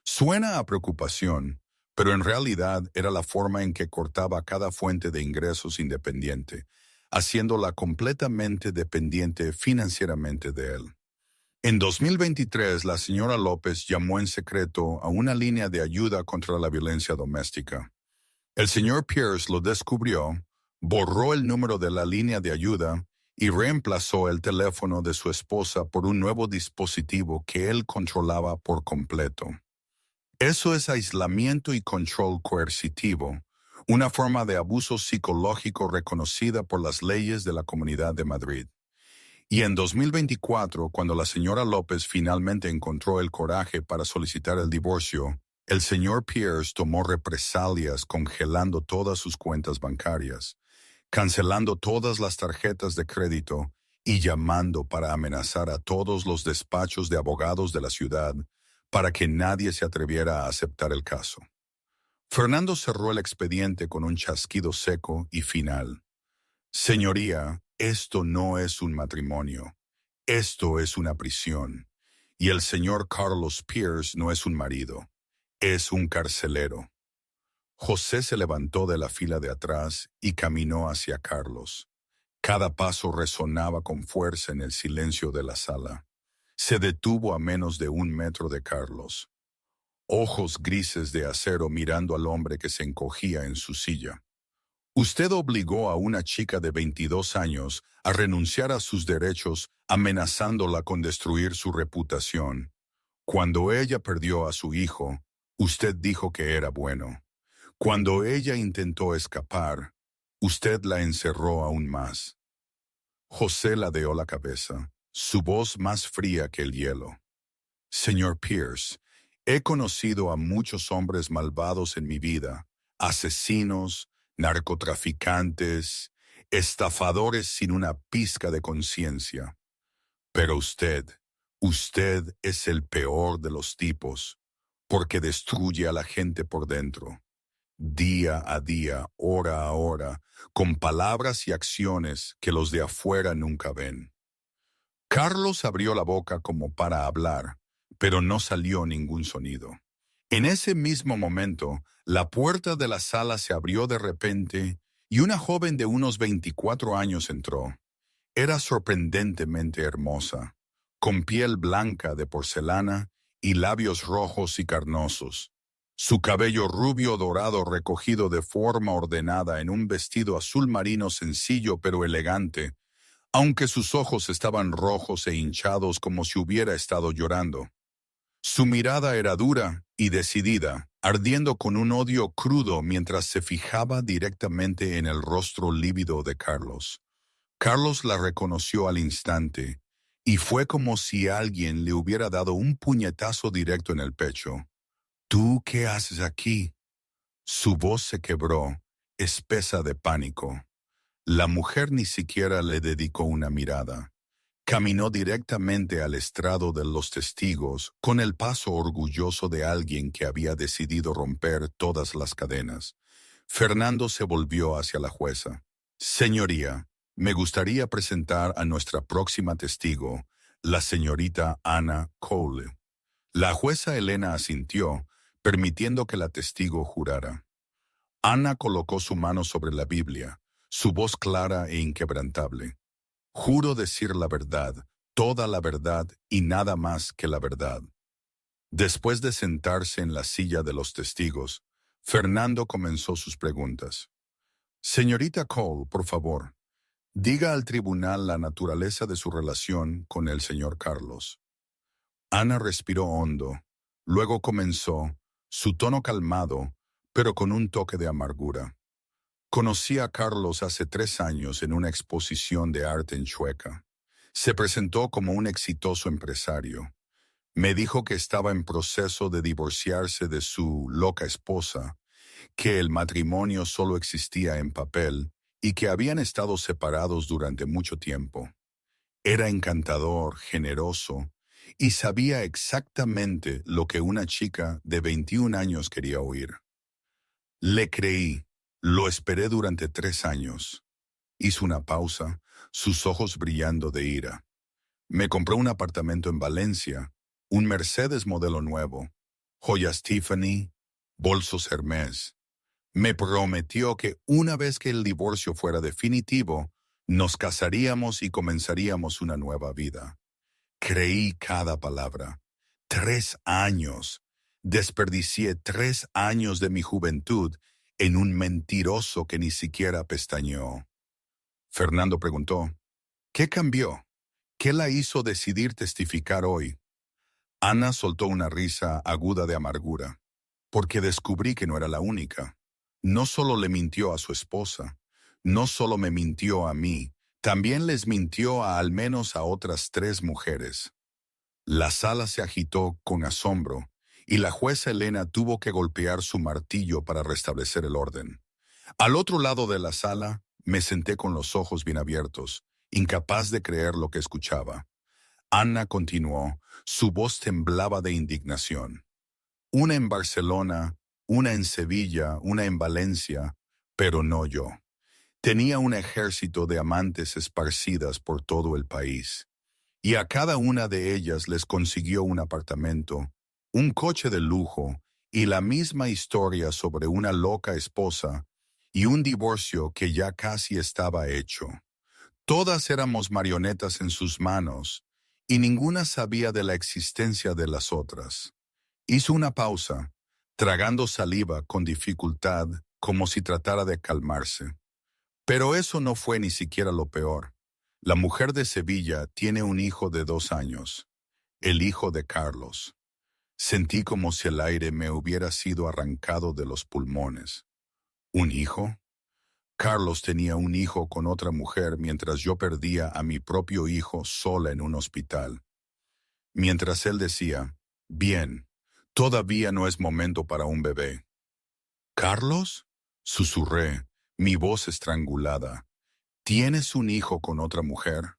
Suena a preocupación, pero en realidad era la forma en que cortaba cada fuente de ingresos independiente, haciéndola completamente dependiente financieramente de él. En 2023, la señora López llamó en secreto a una línea de ayuda contra la violencia doméstica. El señor Pierce lo descubrió, borró el número de la línea de ayuda y reemplazó el teléfono de su esposa por un nuevo dispositivo que él controlaba por completo. Eso es aislamiento y control coercitivo, una forma de abuso psicológico reconocida por las leyes de la Comunidad de Madrid. Y en 2024, cuando la señora López finalmente encontró el coraje para solicitar el divorcio, el señor Pierce tomó represalias congelando todas sus cuentas bancarias, cancelando todas las tarjetas de crédito y llamando para amenazar a todos los despachos de abogados de la ciudad para que nadie se atreviera a aceptar el caso. Fernando cerró el expediente con un chasquido seco y final. Señoría, esto no es un matrimonio. Esto es una prisión. Y el señor Carlos Pierce no es un marido. Es un carcelero. José se levantó de la fila de atrás y caminó hacia Carlos. Cada paso resonaba con fuerza en el silencio de la sala. Se detuvo a menos de 1 metro de Carlos. Ojos grises de acero mirando al hombre que se encogía en su silla. Usted obligó a una chica de 22 años a renunciar a sus derechos, amenazándola con destruir su reputación. Cuando ella perdió a su hijo, usted dijo que era bueno. Cuando ella intentó escapar, usted la encerró aún más. José ladeó la cabeza, su voz más fría que el hielo. Señor Pierce, he conocido a muchos hombres malvados en mi vida, asesinos, narcotraficantes, estafadores sin una pizca de conciencia. Pero usted es el peor de los tipos, porque destruye a la gente por dentro, día a día, hora a hora, con palabras y acciones que los de afuera nunca ven. Carlos abrió la boca como para hablar, pero no salió ningún sonido. En ese mismo momento, la puerta de la sala se abrió de repente y una joven de unos 24 años entró. Era sorprendentemente hermosa, con piel blanca de porcelana y labios rojos y carnosos. Su cabello rubio dorado recogido de forma ordenada en un vestido azul marino sencillo pero elegante, aunque sus ojos estaban rojos e hinchados como si hubiera estado llorando. Su mirada era dura y decidida, ardiendo con un odio crudo mientras se fijaba directamente en el rostro lívido de Carlos. Carlos la reconoció al instante, y fue como si alguien le hubiera dado un puñetazo directo en el pecho. ¿Tú qué haces aquí? Su voz se quebró, espesa de pánico. La mujer ni siquiera le dedicó una mirada. Caminó directamente al estrado de los testigos con el paso orgulloso de alguien que había decidido romper todas las cadenas. Fernando se volvió hacia la jueza. Señoría, me gustaría presentar a nuestra próxima testigo, la señorita Anna Cole. La jueza Elena asintió, permitiendo que la testigo jurara. Ana colocó su mano sobre la Biblia, su voz clara e inquebrantable. Juro decir la verdad, toda la verdad y nada más que la verdad. Después de sentarse en la silla de los testigos, Fernando comenzó sus preguntas. Señorita Cole, por favor, diga al tribunal la naturaleza de su relación con el señor Carlos. Ana respiró hondo, luego comenzó, su tono calmado, pero con un toque de amargura. Conocí a Carlos hace 3 años en una exposición de arte en Chueca. Se presentó como un exitoso empresario. Me dijo que estaba en proceso de divorciarse de su loca esposa, que el matrimonio solo existía en papel y que habían estado separados durante mucho tiempo. Era encantador, generoso y sabía exactamente lo que una chica de 21 años quería oír. Le creí. Lo esperé durante 3 años. Hizo una pausa, sus ojos brillando de ira. Me compró un apartamento en Valencia, un Mercedes modelo nuevo, joyas Tiffany, bolsos Hermès. Me prometió que una vez que el divorcio fuera definitivo, nos casaríamos y comenzaríamos una nueva vida. Creí cada palabra. 3 años. Desperdicié 3 años de mi juventud en un mentiroso que ni siquiera pestañeó. Fernando preguntó, ¿qué cambió? ¿Qué la hizo decidir testificar hoy? Ana soltó una risa aguda de amargura, porque descubrí que no era la única. No solo le mintió a su esposa, no solo me mintió a mí, también les mintió a al menos a otras 3 mujeres. La sala se agitó con asombro, y la jueza Elena tuvo que golpear su martillo para restablecer el orden. Al otro lado de la sala, me senté con los ojos bien abiertos, incapaz de creer lo que escuchaba. Ana continuó, su voz temblaba de indignación. Una en Barcelona, una en Sevilla, una en Valencia, pero no yo. Tenía un ejército de amantes esparcidas por todo el país, y a cada una de ellas les consiguió un apartamento, un coche de lujo y la misma historia sobre una loca esposa y un divorcio que ya casi estaba hecho. Todas éramos marionetas en sus manos y ninguna sabía de la existencia de las otras. Hizo una pausa, tragando saliva con dificultad como si tratara de calmarse. Pero eso no fue ni siquiera lo peor. La mujer de Sevilla tiene un hijo de 2 años, el hijo de Carlos. Sentí como si el aire me hubiera sido arrancado de los pulmones. ¿Un hijo? Carlos tenía un hijo con otra mujer mientras yo perdía a mi propio hijo sola en un hospital. Mientras él decía, bien, todavía no es momento para un bebé. ¿Carlos? Susurré, mi voz estrangulada. ¿Tienes un hijo con otra mujer?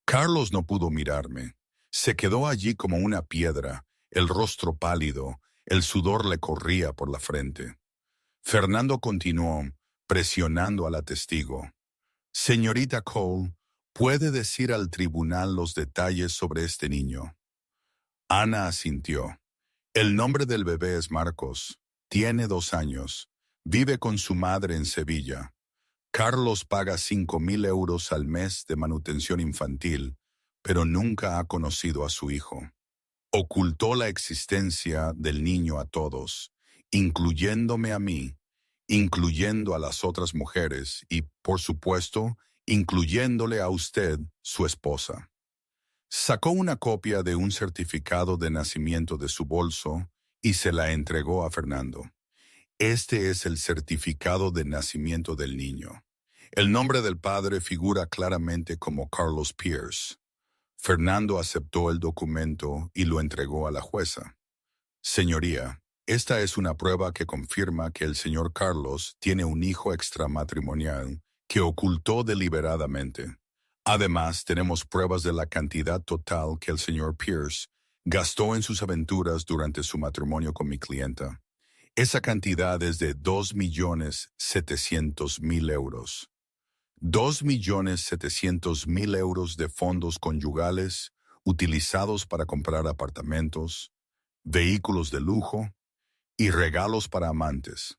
Carlos no pudo mirarme. Se quedó allí como una piedra, el rostro pálido, el sudor le corría por la frente. Fernando continuó, presionando a la testigo. Señorita Cole, ¿puede decir al tribunal los detalles sobre este niño? Ana asintió. El nombre del bebé es Marcos. Tiene 2 años. Vive con su madre en Sevilla. Carlos paga 5.000 euros al mes de manutención infantil, pero nunca ha conocido a su hijo. Ocultó la existencia del niño a todos, incluyéndome a mí, incluyendo a las otras mujeres y, por supuesto, incluyéndole a usted, su esposa. Sacó una copia de un certificado de nacimiento de su bolso y se la entregó a Fernando. Este es el certificado de nacimiento del niño. El nombre del padre figura claramente como Carlos Pierce. Fernando aceptó el documento y lo entregó a la jueza. Señoría, esta es una prueba que confirma que el señor Carlos tiene un hijo extramatrimonial que ocultó deliberadamente. Además, tenemos pruebas de la cantidad total que el señor Pierce gastó en sus aventuras durante su matrimonio con mi clienta. Esa cantidad es de 2.700.000 euros. 2.700.000 euros de fondos conyugales utilizados para comprar apartamentos, vehículos de lujo y regalos para amantes,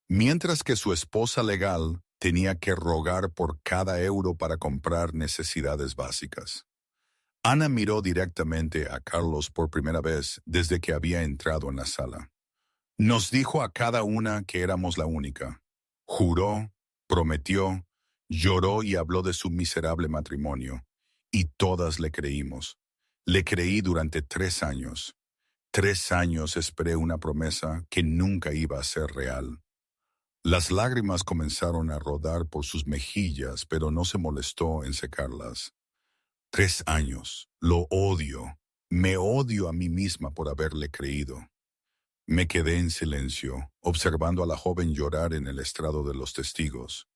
mientras que su esposa legal tenía que rogar por cada euro para comprar necesidades básicas. Ana miró directamente a Carlos por primera vez desde que había entrado en la sala. Nos dijo a cada una que éramos la única. Juró, prometió, lloró y habló de su miserable matrimonio, y todas le creímos. Le creí durante 3 años. 3 años esperé una promesa que nunca iba a ser real. Las lágrimas comenzaron a rodar por sus mejillas, pero no se molestó en secarlas. 3 años. Lo odio. Me odio a mí misma por haberle creído. Me quedé en silencio, observando a la joven llorar en el estrado de los testigos.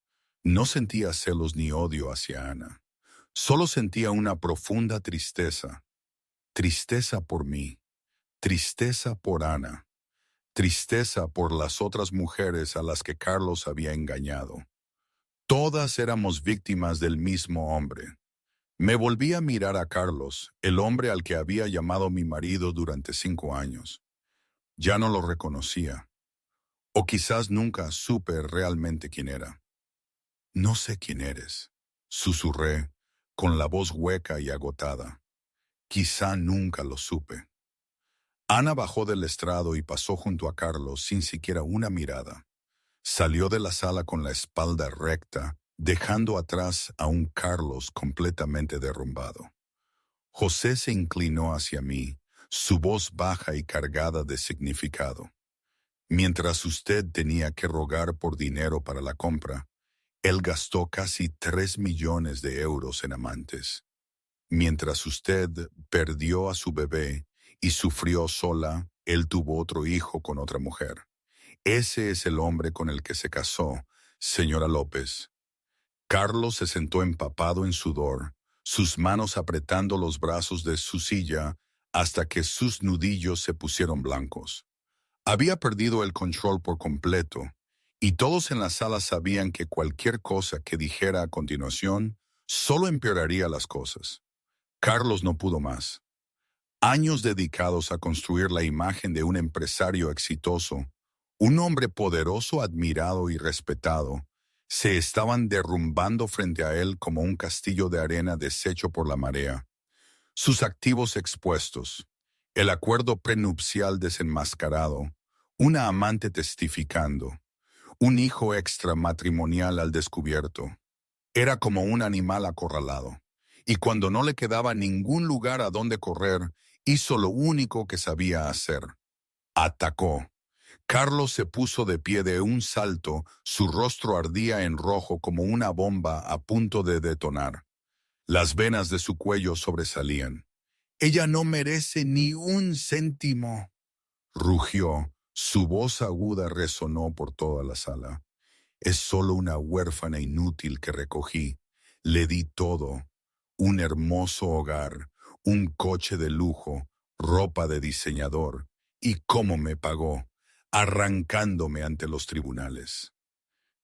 No sentía celos ni odio hacia Ana. Solo sentía una profunda tristeza. Tristeza por mí. Tristeza por Ana. Tristeza por las otras mujeres a las que Carlos había engañado. Todas éramos víctimas del mismo hombre. Me volví a mirar a Carlos, el hombre al que había llamado mi marido durante 5 años. Ya no lo reconocía. O quizás nunca supe realmente quién era. No sé quién eres, susurré, con la voz hueca y agotada. Quizá nunca lo supe. Ana bajó del estrado y pasó junto a Carlos sin siquiera una mirada. Salió de la sala con la espalda recta, dejando atrás a un Carlos completamente derrumbado. José se inclinó hacia mí, su voz baja y cargada de significado. Mientras usted tenía que rogar por dinero para la compra, él gastó casi 3 millones de euros en amantes. Mientras usted perdió a su bebé y sufrió sola, él tuvo otro hijo con otra mujer. Ese es el hombre con el que se casó, señora López. Carlos se sentó empapado en sudor, sus manos apretando los brazos de su silla hasta que sus nudillos se pusieron blancos. Había perdido el control por completo, y todos en la sala sabían que cualquier cosa que dijera a continuación solo empeoraría las cosas. Carlos no pudo más. Años dedicados a construir la imagen de un empresario exitoso, un hombre poderoso, admirado y respetado, se estaban derrumbando frente a él como un castillo de arena deshecho por la marea. Sus activos expuestos, el acuerdo prenupcial desenmascarado, una amante testificando, un hijo extramatrimonial al descubierto. Era como un animal acorralado, y cuando no le quedaba ningún lugar a donde correr, hizo lo único que sabía hacer. Atacó. Carlos se puso de pie de un salto, su rostro ardía en rojo como una bomba a punto de detonar. Las venas de su cuello sobresalían. «Ella no merece ni un céntimo», rugió. Su voz aguda resonó por toda la sala. «Es solo una huérfana inútil que recogí. Le di todo. Un hermoso hogar, un coche de lujo, ropa de diseñador. ¿Y cómo me pagó? Arrancándome ante los tribunales».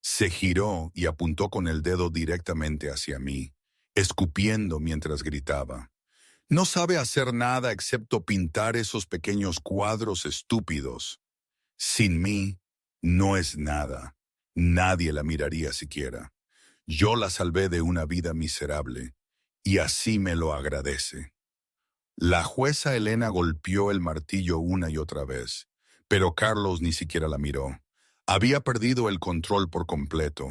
Se giró y apuntó con el dedo directamente hacia mí, escupiendo mientras gritaba. «No sabe hacer nada excepto pintar esos pequeños cuadros estúpidos. Sin mí, no es nada. Nadie la miraría siquiera. Yo la salvé de una vida miserable, y así me lo agradece». La jueza Elena golpeó el martillo una y otra vez, pero Carlos ni siquiera la miró. Había perdido el control por completo.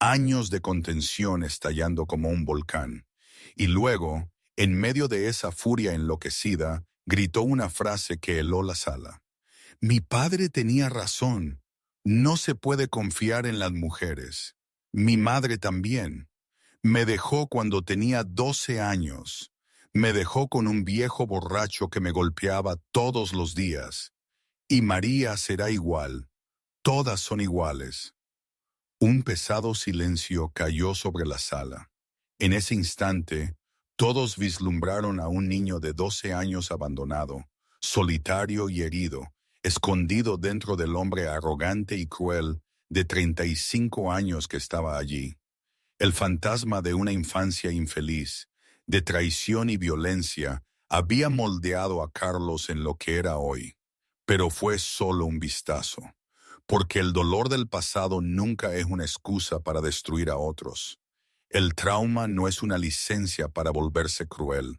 Años de contención estallando como un volcán. Y luego, en medio de esa furia enloquecida, gritó una frase que heló la sala. «Mi padre tenía razón. No se puede confiar en las mujeres. Mi madre también. Me dejó cuando tenía 12 años. Me dejó con un viejo borracho que me golpeaba todos los días. Y María será igual. Todas son iguales». Un pesado silencio cayó sobre la sala. En ese instante, todos vislumbraron a un niño de 12 años abandonado, solitario y herido, escondido dentro del hombre arrogante y cruel de 35 años que estaba allí. El fantasma de una infancia infeliz, de traición y violencia, había moldeado a Carlos en lo que era hoy, pero fue solo un vistazo, porque el dolor del pasado nunca es una excusa para destruir a otros. El trauma no es una licencia para volverse cruel.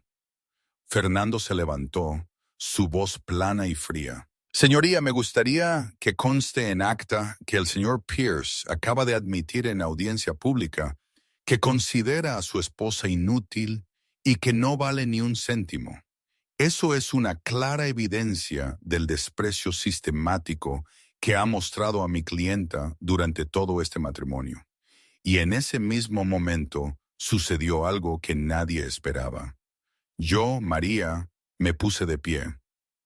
Fernando se levantó, su voz plana y fría. «Señoría, me gustaría que conste en acta que el señor Pierce acaba de admitir en audiencia pública que considera a su esposa inútil y que no vale ni un céntimo. Eso es una clara evidencia del desprecio sistemático que ha mostrado a mi clienta durante todo este matrimonio. Y en ese mismo momento sucedió algo que nadie esperaba. Yo, María, me puse de pie.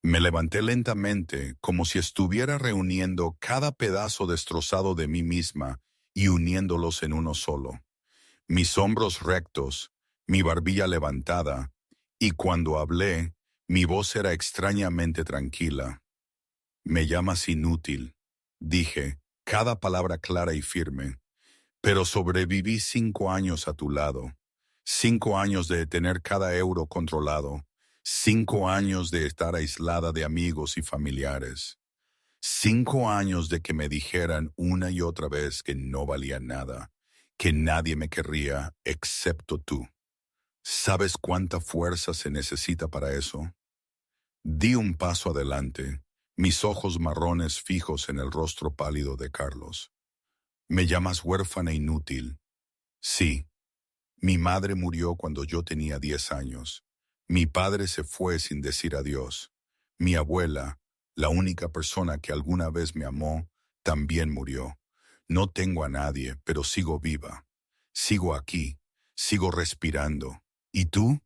Me levanté lentamente, como si estuviera reuniendo cada pedazo destrozado de mí misma y uniéndolos en uno solo. Mis hombros rectos, mi barbilla levantada, y cuando hablé, mi voz era extrañamente tranquila. «Me llamas inútil», dije, cada palabra clara y firme, «pero sobreviví 5 años a tu lado, 5 años de tener cada euro controlado, 5 años de estar aislada de amigos y familiares, 5 años de que me dijeran una y otra vez que no valía nada, que nadie me querría excepto tú. ¿Sabes cuánta fuerza se necesita para eso?» Di un paso adelante, mis ojos marrones fijos en el rostro pálido de Carlos. «¿Me llamas huérfana inútil?» «Sí. Mi madre murió cuando yo tenía 10 años. Mi padre se fue sin decir adiós. Mi abuela, la única persona que alguna vez me amó, también murió. No tengo a nadie, pero sigo viva. Sigo aquí, sigo respirando. ¿Y tú?»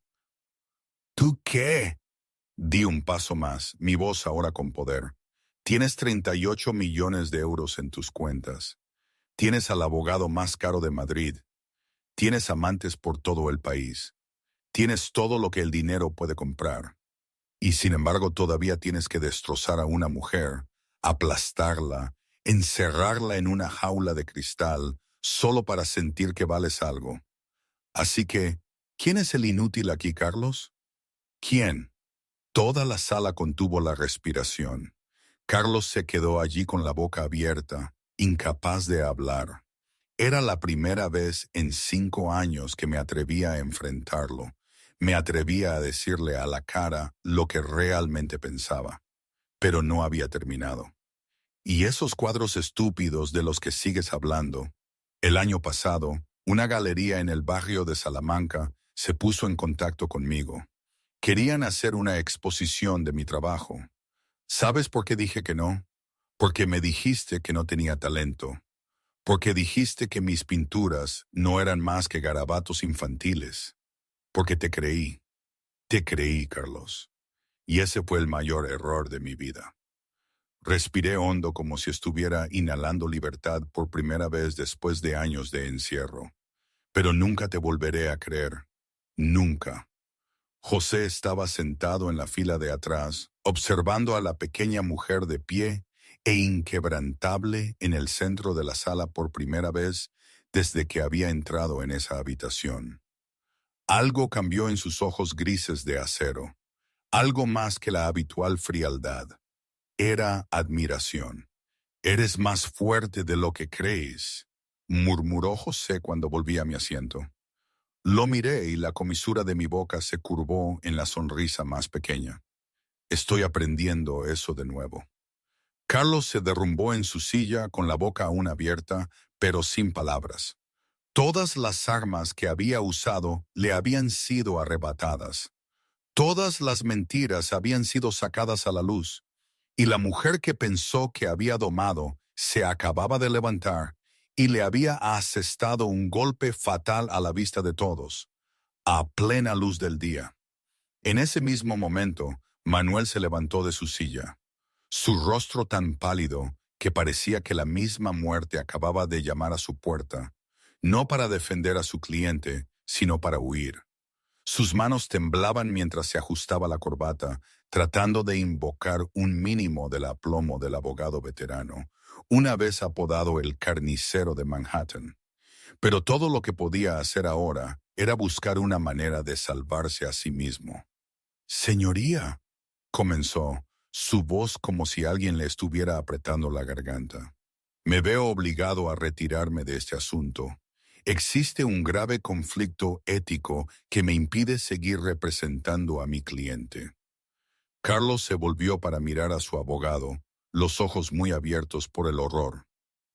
«¿Tú qué?» Di un paso más, mi voz ahora con poder. «Tienes 38 millones de euros en tus cuentas. Tienes al abogado más caro de Madrid. Tienes amantes por todo el país. Tienes todo lo que el dinero puede comprar. Y sin embargo todavía tienes que destrozar a una mujer, aplastarla, encerrarla en una jaula de cristal, solo para sentir que vales algo. Así que, ¿quién es el inútil aquí, Carlos? ¿Quién?» Toda la sala contuvo la respiración. Carlos se quedó allí con la boca abierta, incapaz de hablar. Era la primera vez en 5 años que me atrevía a enfrentarlo. Me atrevía a decirle a la cara lo que realmente pensaba. Pero no había terminado. «¿Y esos cuadros estúpidos de los que sigues hablando?» El año pasado, una galería en el barrio de Salamanca se puso en contacto conmigo. Querían hacer una exposición de mi trabajo. ¿Sabes por qué dije que no? porque me dijiste que no tenía talento, porque dijiste que mis pinturas no eran más que garabatos infantiles, porque te creí, Carlos, y ese fue el mayor error de mi vida. Respiré hondo como si estuviera inhalando libertad por primera vez después de años de encierro. Pero nunca te volveré a creer. Nunca. José estaba sentado en la fila de atrás, observando a la pequeña mujer de pie e inquebrantable en el centro de la sala por primera vez desde que había entrado en esa habitación. Algo cambió en sus ojos grises de acero, algo más que la habitual frialdad. Era admiración. «Eres más fuerte de lo que crees», murmuró José cuando volví a mi asiento. Lo miré y la comisura de mi boca se curvó en la sonrisa más pequeña. Estoy aprendiendo eso de nuevo. Carlos se derrumbó en su silla con la boca aún abierta, pero sin palabras. Todas las armas que había usado le habían sido arrebatadas. Todas las mentiras habían sido sacadas a la luz. Y la mujer que pensó que había domado se acababa de levantar y le había asestado un golpe fatal a la vista de todos, a plena luz del día. En ese mismo momento, Manuel se levantó de su silla, su rostro tan pálido que parecía que la misma muerte acababa de llamar a su puerta, no para defender a su cliente, sino para huir. Sus manos temblaban mientras se ajustaba la corbata, tratando de invocar un mínimo del aplomo del abogado veterano, una vez apodado el carnicero de Manhattan. Pero todo lo que podía hacer ahora era buscar una manera de salvarse a sí mismo. «Señoría», comenzó, su voz como si alguien le estuviera apretando la garganta. «Me veo obligado a retirarme de este asunto. Existe un grave conflicto ético que me impide seguir representando a mi cliente». Carlos se volvió para mirar a su abogado, los ojos muy abiertos por el horror.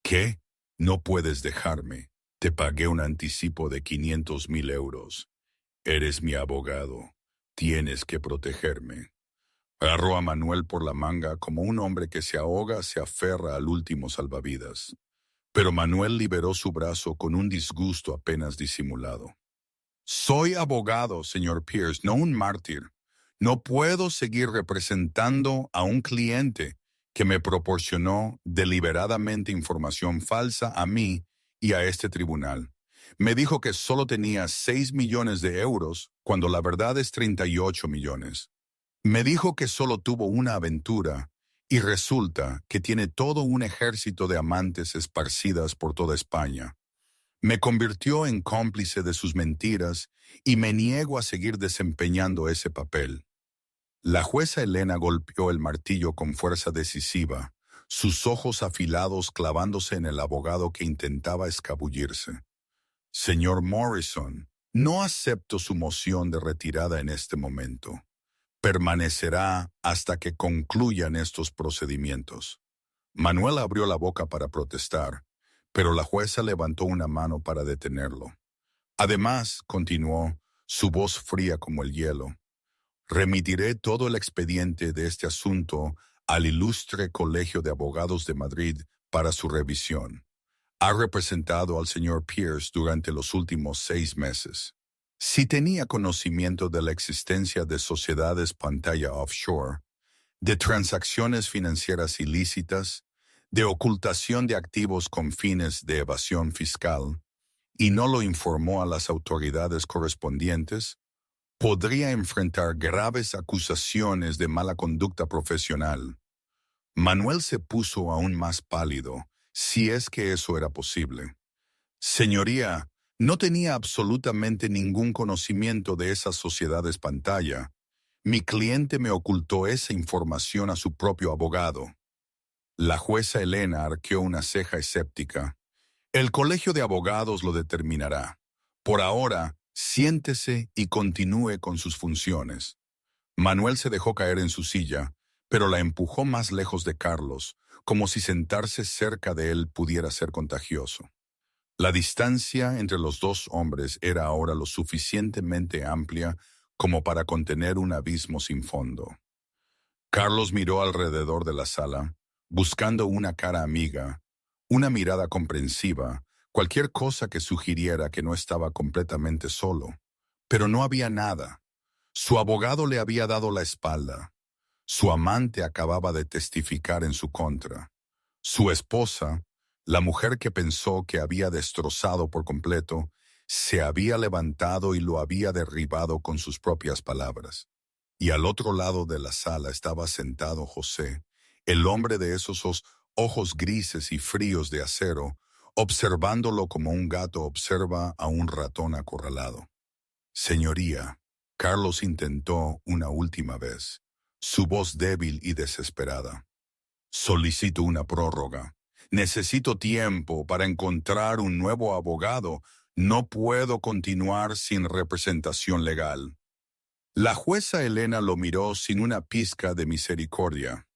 «¿Qué? No puedes dejarme. Te pagué un anticipo de 500,000 euros. Eres mi abogado. Tienes que protegerme». Agarró a Manuel por la manga como un hombre que se ahoga se aferra al último salvavidas. Pero Manuel liberó su brazo con un disgusto apenas disimulado. «Soy abogado, señor Pierce, no un mártir. No puedo seguir representando a un cliente que me proporcionó deliberadamente información falsa a mí y a este tribunal. Me dijo que solo tenía 6 millones de euros cuando la verdad es 38 millones. Me dijo que solo tuvo una aventura y resulta que tiene todo un ejército de amantes esparcidas por toda España. Me convirtió en cómplice de sus mentiras y me niego a seguir desempeñando ese papel». La jueza Elena golpeó el martillo con fuerza decisiva, sus ojos afilados clavándose en el abogado que intentaba escabullirse. «Señor Morrison, no acepto su moción de retirada en este momento. Permanecerá hasta que concluyan estos procedimientos». Manuel abrió la boca para protestar, pero la jueza levantó una mano para detenerlo. «Además», continuó, su voz fría como el hielo, «remitiré todo el expediente de este asunto al Ilustre Colegio de Abogados de Madrid para su revisión. Ha representado al señor Pierce durante los últimos 6 meses. Si tenía conocimiento de la existencia de sociedades pantalla offshore, de transacciones financieras ilícitas, de ocultación de activos con fines de evasión fiscal, y no lo informó a las autoridades correspondientes, podría enfrentar graves acusaciones de mala conducta profesional». Manuel se puso aún más pálido, si es que eso era posible. «Señoría, no tenía absolutamente ningún conocimiento de esas sociedades pantalla. Mi cliente me ocultó esa información a su propio abogado». La jueza Elena arqueó una ceja escéptica. «El colegio de abogados lo determinará. Por ahora, siéntese y continúe con sus funciones». Manuel se dejó caer en su silla, pero la empujó más lejos de Carlos, como si sentarse cerca de él pudiera ser contagioso. La distancia entre los dos hombres era ahora lo suficientemente amplia como para contener un abismo sin fondo. Carlos miró alrededor de la sala, buscando una cara amiga, una mirada comprensiva, cualquier cosa que sugiriera que no estaba completamente solo. Pero no había nada. Su abogado le había dado la espalda. Su amante acababa de testificar en su contra. Su esposa, la mujer que pensó que había destrozado por completo, se había levantado y lo había derribado con sus propias palabras. Y al otro lado de la sala estaba sentado José, el hombre de esos ojos grises y fríos de acero, observándolo como un gato observa a un ratón acorralado. Señoría, Carlos intentó una última vez, su voz débil y desesperada. Solicito una prórroga. Necesito tiempo para encontrar un nuevo abogado. No puedo continuar sin representación legal. La jueza Elena lo miró sin una pizca de misericordia.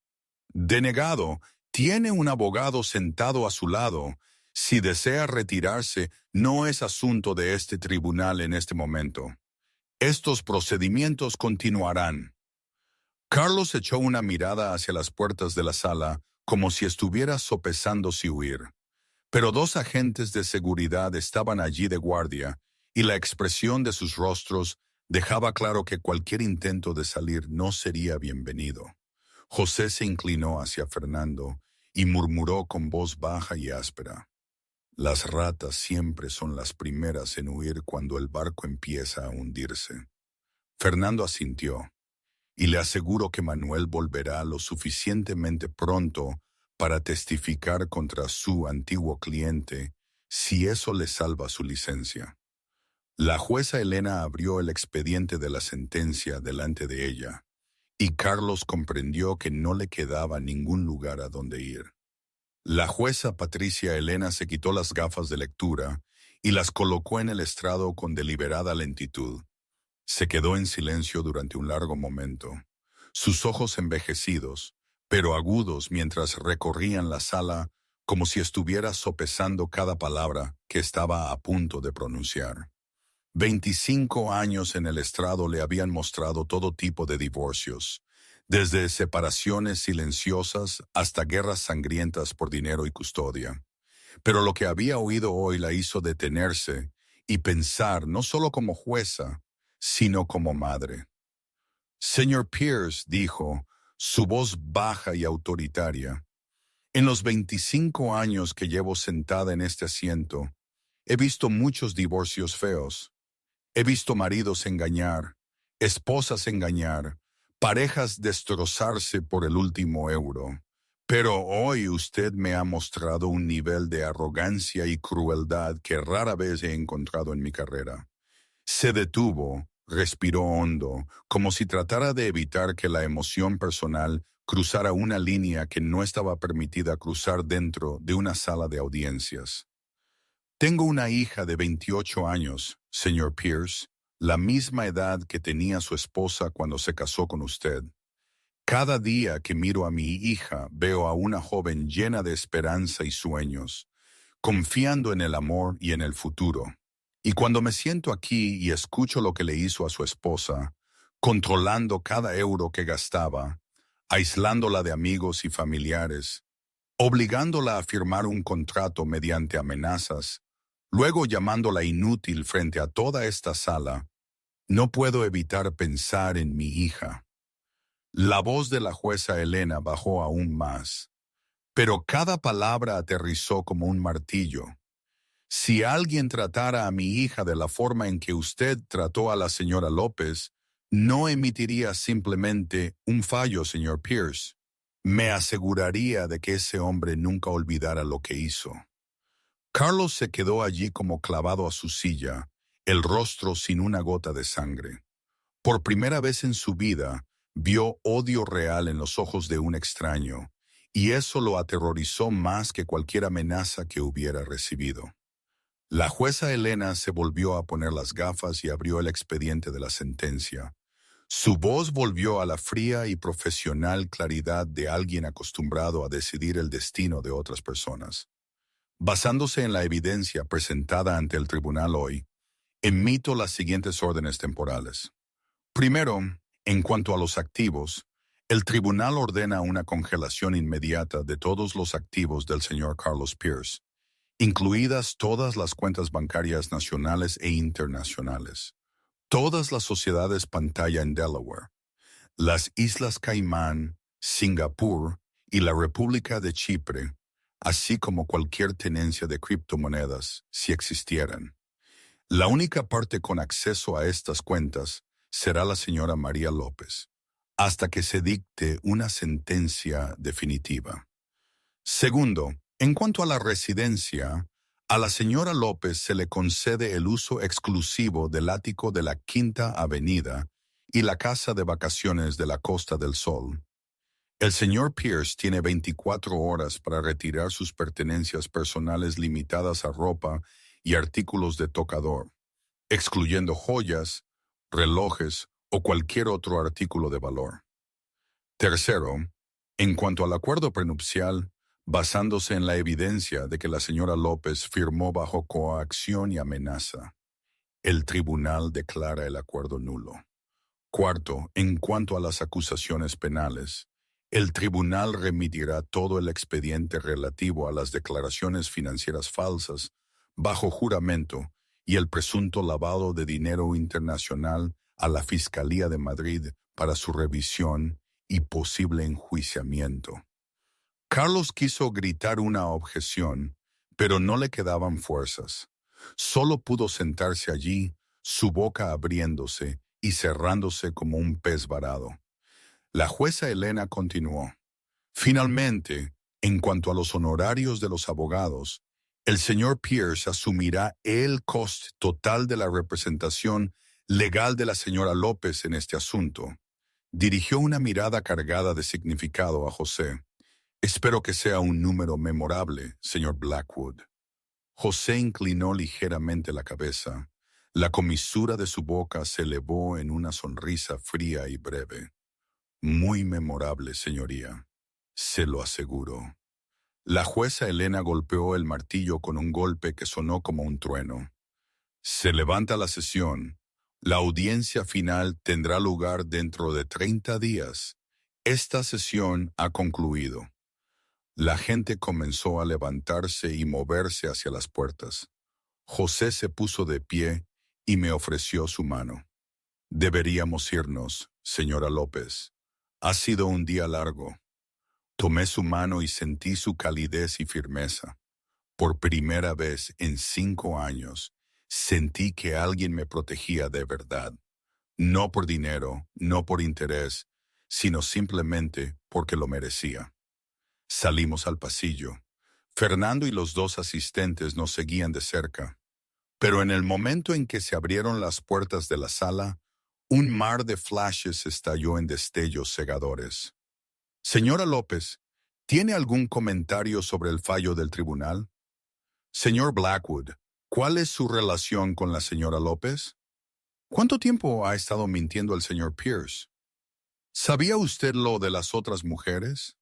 Denegado, tiene un abogado sentado a su lado. Si desea retirarse, no es asunto de este tribunal en este momento. Estos procedimientos continuarán. Carlos echó una mirada hacia las puertas de la sala, como si estuviera sopesando si huir. Pero dos agentes de seguridad estaban allí de guardia, y la expresión de sus rostros dejaba claro que cualquier intento de salir no sería bienvenido. José se inclinó hacia Fernando y murmuró con voz baja y áspera: Las ratas siempre son las primeras en huir cuando el barco empieza a hundirse. Fernando asintió, y le aseguro que Manuel volverá lo suficientemente pronto para testificar contra su antiguo cliente, si eso le salva su licencia. La jueza Elena abrió el expediente de la sentencia delante de ella, y Carlos comprendió que no le quedaba ningún lugar a donde ir. La jueza Patricia Elena se quitó las gafas de lectura y las colocó en el estrado con deliberada lentitud. Se quedó en silencio durante un largo momento, sus ojos envejecidos, pero agudos mientras recorrían la sala como si estuviera sopesando cada palabra que estaba a punto de pronunciar. 25 años en el estrado le habían mostrado todo tipo de divorcios, desde separaciones silenciosas hasta guerras sangrientas por dinero y custodia. Pero lo que había oído hoy la hizo detenerse y pensar no solo como jueza, sino como madre. Señor Pierce, dijo, su voz baja y autoritaria, en los 25 años que llevo sentada en este asiento, he visto muchos divorcios feos. He visto maridos engañar, esposas engañar, parejas destrozarse por el último euro. Pero hoy usted me ha mostrado un nivel de arrogancia y crueldad que rara vez he encontrado en mi carrera. Se detuvo, respiró hondo, como si tratara de evitar que la emoción personal cruzara una línea que no estaba permitida cruzar dentro de una sala de audiencias. Tengo una hija de 28 años, señor Pierce, la misma edad que tenía su esposa cuando se casó con usted. Cada día que miro a mi hija veo a una joven llena de esperanza y sueños, confiando en el amor y en el futuro. Y cuando me siento aquí y escucho lo que le hizo a su esposa, controlando cada euro que gastaba, aislándola de amigos y familiares, obligándola a firmar un contrato mediante amenazas, luego llamándola inútil frente a toda esta sala, no puedo evitar pensar en mi hija. La voz de la jueza Elena bajó aún más, pero cada palabra aterrizó como un martillo. Si alguien tratara a mi hija de la forma en que usted trató a la señora López, no emitiría simplemente un fallo, señor Pierce. Me aseguraría de que ese hombre nunca olvidara lo que hizo. Carlos se quedó allí como clavado a su silla, el rostro sin una gota de sangre. Por primera vez en su vida, vio odio real en los ojos de un extraño, y eso lo aterrorizó más que cualquier amenaza que hubiera recibido. La jueza Elena se volvió a poner las gafas y abrió el expediente de la sentencia. Su voz volvió a la fría y profesional claridad de alguien acostumbrado a decidir el destino de otras personas. Basándose en la evidencia presentada ante el tribunal hoy, emito las siguientes órdenes temporales. Primero, en cuanto a los activos, El tribunal ordena una congelación inmediata de todos los activos del señor Carlos Pierce, incluidas todas las cuentas bancarias nacionales e internacionales, todas las sociedades pantalla en Delaware, las Islas Caimán, Singapur y la República de Chipre, así como cualquier tenencia de criptomonedas, si existieran. La única parte con acceso a estas cuentas será la señora María López, hasta que se dicte una sentencia definitiva. Segundo, en cuanto a la residencia, a la señora López se le concede el uso exclusivo del ático de la Quinta Avenida y la casa de vacaciones de la Costa del Sol. El señor Pierce tiene 24 horas para retirar sus pertenencias personales limitadas a ropa y artículos de tocador, excluyendo joyas, relojes o cualquier otro artículo de valor. Tercero, en cuanto al acuerdo prenupcial, basándose en la evidencia de que la señora López firmó bajo coacción y amenaza, el tribunal declara el acuerdo nulo. Cuarto, en cuanto a las acusaciones penales, el tribunal remitirá todo el expediente relativo a las declaraciones financieras falsas bajo juramento y el presunto lavado de dinero internacional a la Fiscalía de Madrid para su revisión y posible enjuiciamiento. Carlos quiso gritar una objeción, pero no le quedaban fuerzas. Solo pudo sentarse allí, su boca abriéndose y cerrándose como un pez varado. La jueza Elena continuó. Finalmente, en cuanto a los honorarios de los abogados, el señor Pierce asumirá el coste total de la representación legal de la señora López en este asunto. Dirigió una mirada cargada de significado a José. Espero que sea un número memorable, señor Blackwood. José inclinó ligeramente la cabeza. La comisura de su boca se elevó en una sonrisa fría y breve. Muy memorable, señoría. Se lo aseguro. La jueza Elena golpeó el martillo con un golpe que sonó como un trueno. Se levanta la sesión. La audiencia final tendrá lugar dentro de 30 días. Esta sesión ha concluido. La gente comenzó a levantarse y moverse hacia las puertas. José se puso de pie y me ofreció su mano. Deberíamos irnos, señora López. Ha sido un día largo. Tomé su mano y sentí su calidez y firmeza. Por primera vez en 5 años, sentí que alguien me protegía de verdad. No por dinero, no por interés, sino simplemente porque lo merecía. Salimos al pasillo. Fernando y los 2 asistentes nos seguían de cerca. Pero en el momento en que se abrieron las puertas de la sala, un mar de flashes estalló en destellos cegadores. Señora López, ¿tiene algún comentario sobre el fallo del tribunal? Señor Blackwood, ¿cuál es su relación con la señora López? ¿Cuánto tiempo ha estado mintiendo el señor Pierce? ¿Sabía usted lo de las otras mujeres?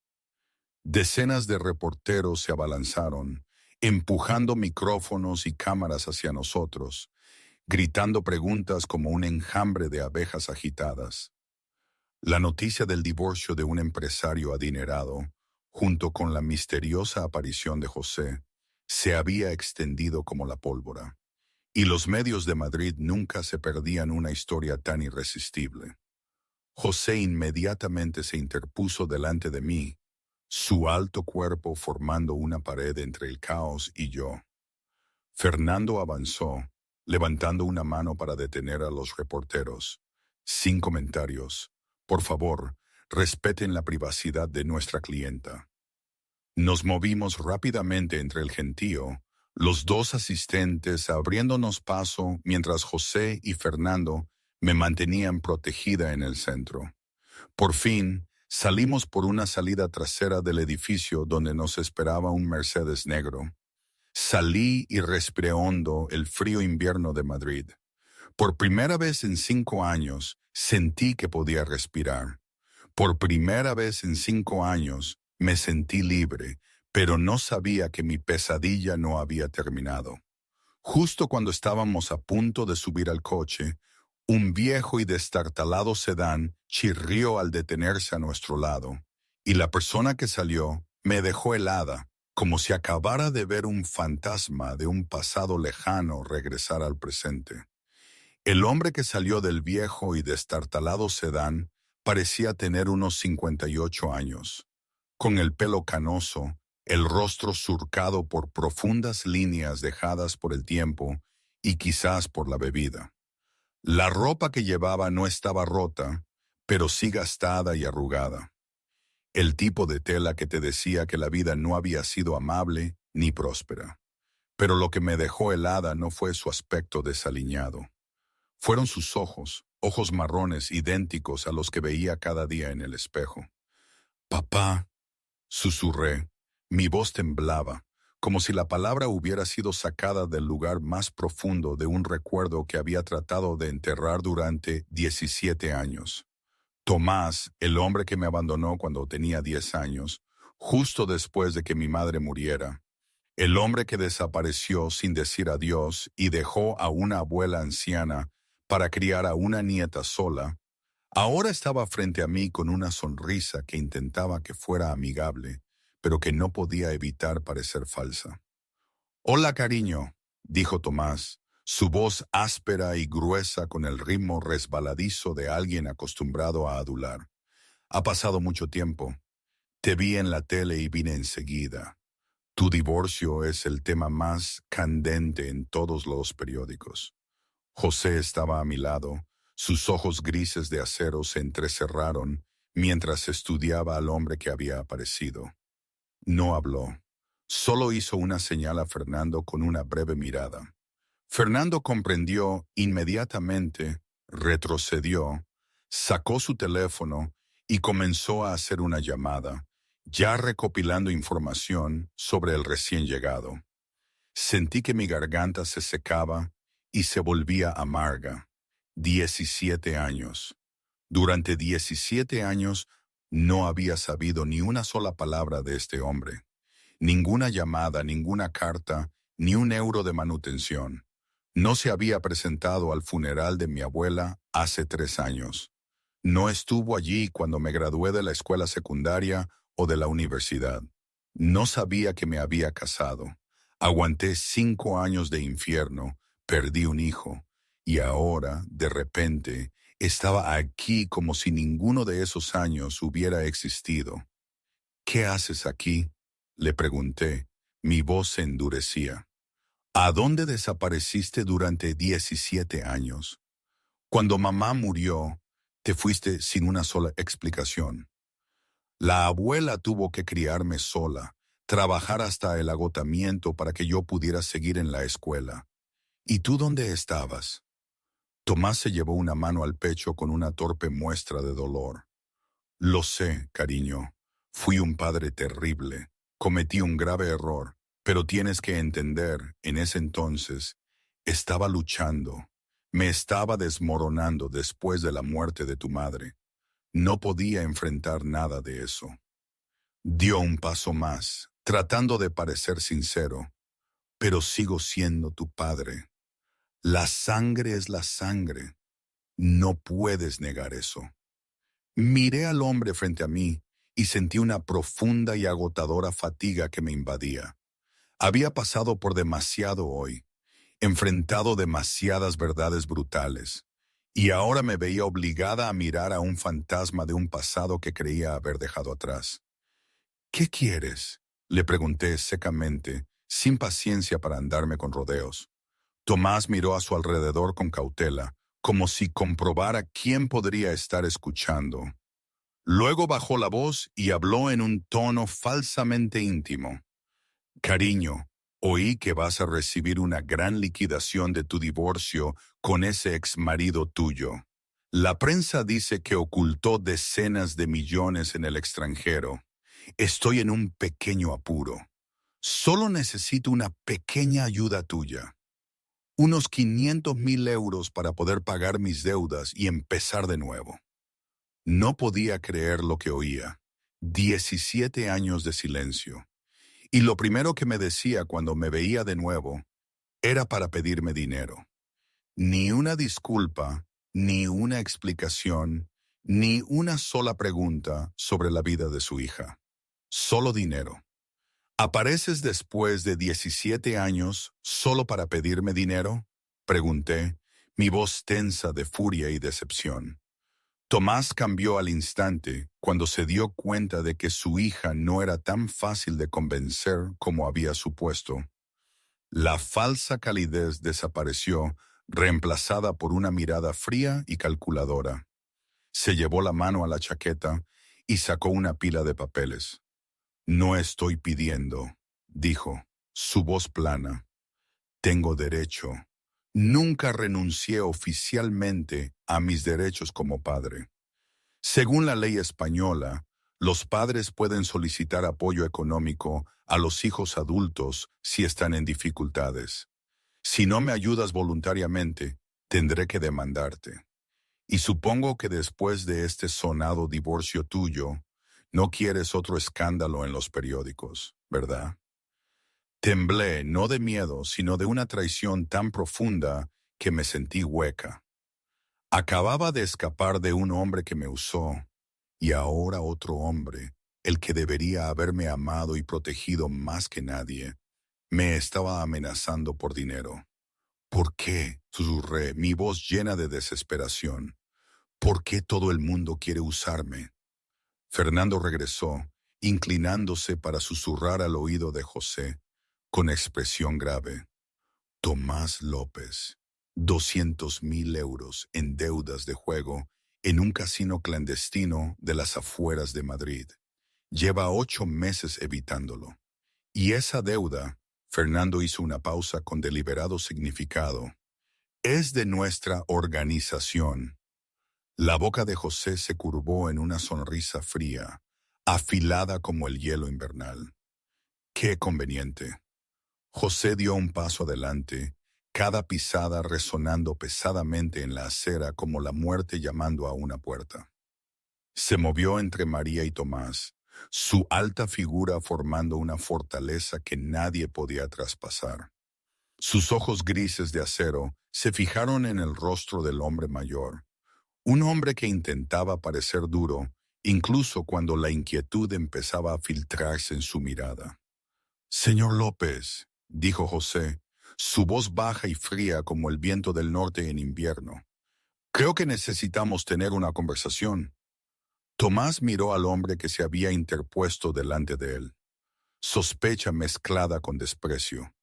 Decenas de reporteros se abalanzaron, empujando micrófonos y cámaras hacia nosotros, gritando preguntas como un enjambre de abejas agitadas. La noticia del divorcio de un empresario adinerado, junto con la misteriosa aparición de José, se había extendido como la pólvora, y los medios de Madrid nunca se perdían una historia tan irresistible. José inmediatamente se interpuso delante de mí, su alto cuerpo formando una pared entre el caos y yo. Fernando avanzó, levantando una mano para detener a los reporteros. Sin comentarios. Por favor, respeten la privacidad de nuestra clienta. Nos movimos rápidamente entre el gentío, los 2 asistentes abriéndonos paso mientras José y Fernando me mantenían protegida en el centro. Por fin, salimos por una salida trasera del edificio donde nos esperaba un Mercedes negro. Salí y respiré hondo el frío invierno de Madrid. Por primera vez en 5 años, sentí que podía respirar. Por primera vez en 5 años, me sentí libre, pero no sabía que mi pesadilla no había terminado. Justo cuando estábamos a punto de subir al coche, Un viejo y destartalado sedán chirrió al detenerse a nuestro lado, y la persona que salió me dejó helada, como si acabara de ver un fantasma de un pasado lejano regresar al presente. El hombre que salió del viejo y destartalado sedán parecía tener unos 58 años, con el pelo canoso, el rostro surcado por profundas líneas dejadas por el tiempo y quizás por la bebida. La ropa que llevaba no estaba rota, pero sí gastada y arrugada. El tipo de tela que te decía que la vida no había sido amable ni próspera. Pero lo que me dejó helada no fue su aspecto desaliñado. Fueron sus ojos, ojos marrones idénticos a los que veía cada día en el espejo. Papá, susurré. Mi voz temblaba, como si la palabra hubiera sido sacada del lugar más profundo de un recuerdo que había tratado de enterrar durante 17 años. Tomás, el hombre que me abandonó cuando tenía 10 años, justo después de que mi madre muriera. El hombre que desapareció sin decir adiós y dejó a una abuela anciana para criar a una nieta sola, ahora estaba frente a mí con una sonrisa que intentaba que fuera amigable, pero que no podía evitar parecer falsa. Hola, cariño, dijo Tomás, su voz áspera y gruesa con el ritmo resbaladizo de alguien acostumbrado a adular. Ha pasado mucho tiempo. Te vi en la tele y vine enseguida. Tu divorcio es el tema más candente en todos los periódicos. José estaba a mi lado. Sus ojos grises de acero se entrecerraron mientras estudiaba al hombre que había aparecido. No habló. Solo hizo una señal a Fernando con una breve mirada. Fernando comprendió inmediatamente, retrocedió, sacó su teléfono y comenzó a hacer una llamada, ya recopilando información sobre el recién llegado. Sentí que mi garganta se secaba y se volvía amarga. 17 años. Durante 17 años no había sabido ni una sola palabra de este hombre. Ninguna llamada, ninguna carta, ni un euro de manutención. No se había presentado al funeral de mi abuela hace 3 años. No estuvo allí cuando me gradué de la escuela secundaria o de la universidad. No sabía que me había casado. Aguanté 5 años de infierno, perdí un hijo, y ahora, de repente, estaba aquí como si ninguno de esos años hubiera existido. ¿Qué haces aquí?, le pregunté. Mi voz se endurecía. ¿A dónde desapareciste durante 17 años? Cuando mamá murió, te fuiste sin una sola explicación. La abuela tuvo que criarme sola, trabajar hasta el agotamiento para que yo pudiera seguir en la escuela. ¿Y tú dónde estabas? Tomás se llevó una mano al pecho con una torpe muestra de dolor. Lo sé, cariño. Fui un padre terrible. Cometí un grave error, pero tienes que entender, en ese entonces, estaba luchando. Me estaba desmoronando después de la muerte de tu madre. No podía enfrentar nada de eso. Dio un paso más, tratando de parecer sincero. Pero sigo siendo tu padre. La sangre es la sangre. No puedes negar eso. Miré al hombre frente a mí y sentí una profunda y agotadora fatiga que me invadía. Había pasado por demasiado hoy, enfrentado demasiadas verdades brutales, y ahora me veía obligada a mirar a un fantasma de un pasado que creía haber dejado atrás. ¿Qué quieres?, le pregunté secamente, sin paciencia para andarme con rodeos. Tomás miró a su alrededor con cautela, como si comprobara quién podría estar escuchando. Luego bajó la voz y habló en un tono falsamente íntimo. Cariño, oí que vas a recibir una gran liquidación de tu divorcio con ese exmarido tuyo. La prensa dice que ocultó decenas de millones en el extranjero. Estoy en un pequeño apuro. Solo necesito una pequeña ayuda tuya. Unos 500,000 euros para poder pagar mis deudas y empezar de nuevo. No podía creer lo que oía. 17 años de silencio. Y lo primero que me decía cuando me veía de nuevo era para pedirme dinero. Ni una disculpa, ni una explicación, ni una sola pregunta sobre la vida de su hija. Solo dinero. ¿Apareces después de 17 años solo para pedirme dinero?, pregunté, mi voz tensa de furia y decepción. Tomás cambió al instante cuando se dio cuenta de que su hija no era tan fácil de convencer como había supuesto. La falsa calidez desapareció, reemplazada por una mirada fría y calculadora. Se llevó la mano a la chaqueta y sacó una pila de papeles. No estoy pidiendo, dijo, su voz plana. Tengo derecho. Nunca renuncié oficialmente a mis derechos como padre. Según la ley española, los padres pueden solicitar apoyo económico a los hijos adultos si están en dificultades. Si no me ayudas voluntariamente, tendré que demandarte. Y supongo que después de este sonado divorcio tuyo, no quieres otro escándalo en los periódicos, ¿verdad? Temblé, no de miedo, sino de una traición tan profunda que me sentí hueca. Acababa de escapar de un hombre que me usó, y ahora otro hombre, el que debería haberme amado y protegido más que nadie, me estaba amenazando por dinero. ¿Por qué?, susurré, mi voz llena de desesperación. ¿Por qué todo el mundo quiere usarme? Fernando regresó, inclinándose para susurrar al oído de José, con expresión grave. Tomás López, 200.000 euros en deudas de juego en un casino clandestino de las afueras de Madrid. Lleva 8 meses evitándolo. Y esa deuda, Fernando hizo una pausa con deliberado significado, es de nuestra organización. La boca de José se curvó en una sonrisa fría, afilada como el hielo invernal. ¡Qué conveniente! José dio un paso adelante, cada pisada resonando pesadamente en la acera como la muerte llamando a una puerta. Se movió entre María y Tomás, su alta figura formando una fortaleza que nadie podía traspasar. Sus ojos grises de acero se fijaron en el rostro del hombre mayor, un hombre que intentaba parecer duro, incluso cuando la inquietud empezaba a filtrarse en su mirada. Señor López, dijo José, su voz baja y fría como el viento del norte en invierno. Creo que necesitamos tener una conversación. Tomás miró al hombre que se había interpuesto delante de él. Sospecha mezclada con desprecio.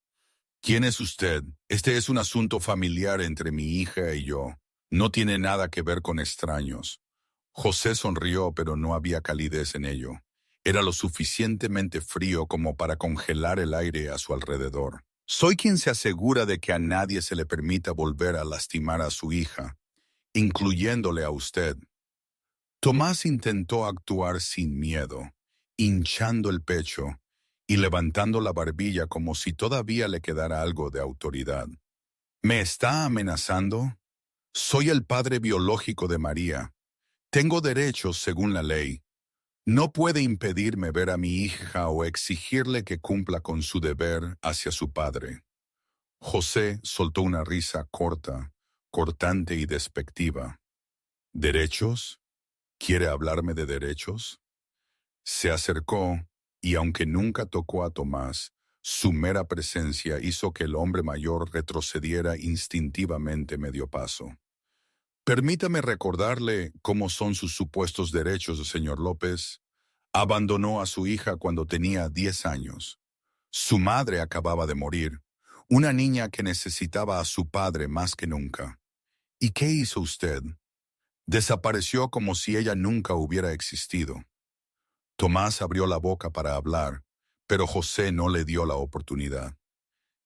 ¿Quién es usted? Este es un asunto familiar entre mi hija y yo. No tiene nada que ver con extraños. José sonrió, pero no había calidez en ello. Era lo suficientemente frío como para congelar el aire a su alrededor. Soy quien se asegura de que a nadie se le permita volver a lastimar a su hija, incluyéndole a usted. Tomás intentó actuar sin miedo, hinchando el pecho y levantando la barbilla como si todavía le quedara algo de autoridad. ¿Me está amenazando? Soy el padre biológico de María. Tengo derechos según la ley. No puede impedirme ver a mi hija o exigirle que cumpla con su deber hacia su padre. José soltó una risa corta, cortante y despectiva. ¿Derechos? ¿Quiere hablarme de derechos? Se acercó, y aunque nunca tocó a Tomás, su mera presencia hizo que el hombre mayor retrocediera instintivamente medio paso. Permítame recordarle cómo son sus supuestos derechos, señor López. Abandonó a su hija cuando tenía 10 años. Su madre acababa de morir, una niña que necesitaba a su padre más que nunca. ¿Y qué hizo usted? Desapareció como si ella nunca hubiera existido. Tomás abrió la boca para hablar, pero José no le dio la oportunidad.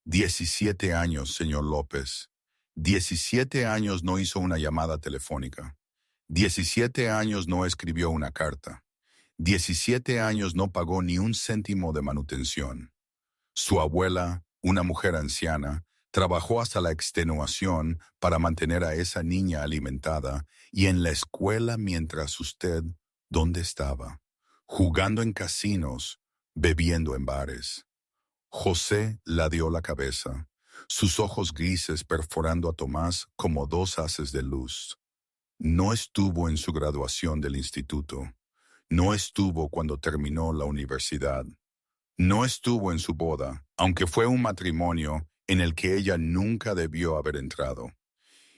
17 años, señor López. 17 años no hizo una llamada telefónica. 17 años no escribió una carta. 17 años no pagó ni un céntimo de manutención. Su abuela, una mujer anciana, trabajó hasta la extenuación para mantener a esa niña alimentada y en la escuela mientras usted, ¿dónde estaba? Jugando en casinos, bebiendo en bares. José ladeó la cabeza, sus ojos grises perforando a Tomás como 2 haces de luz. No estuvo en su graduación del instituto. No estuvo cuando terminó la universidad. No estuvo en su boda, aunque fue un matrimonio en el que ella nunca debió haber entrado.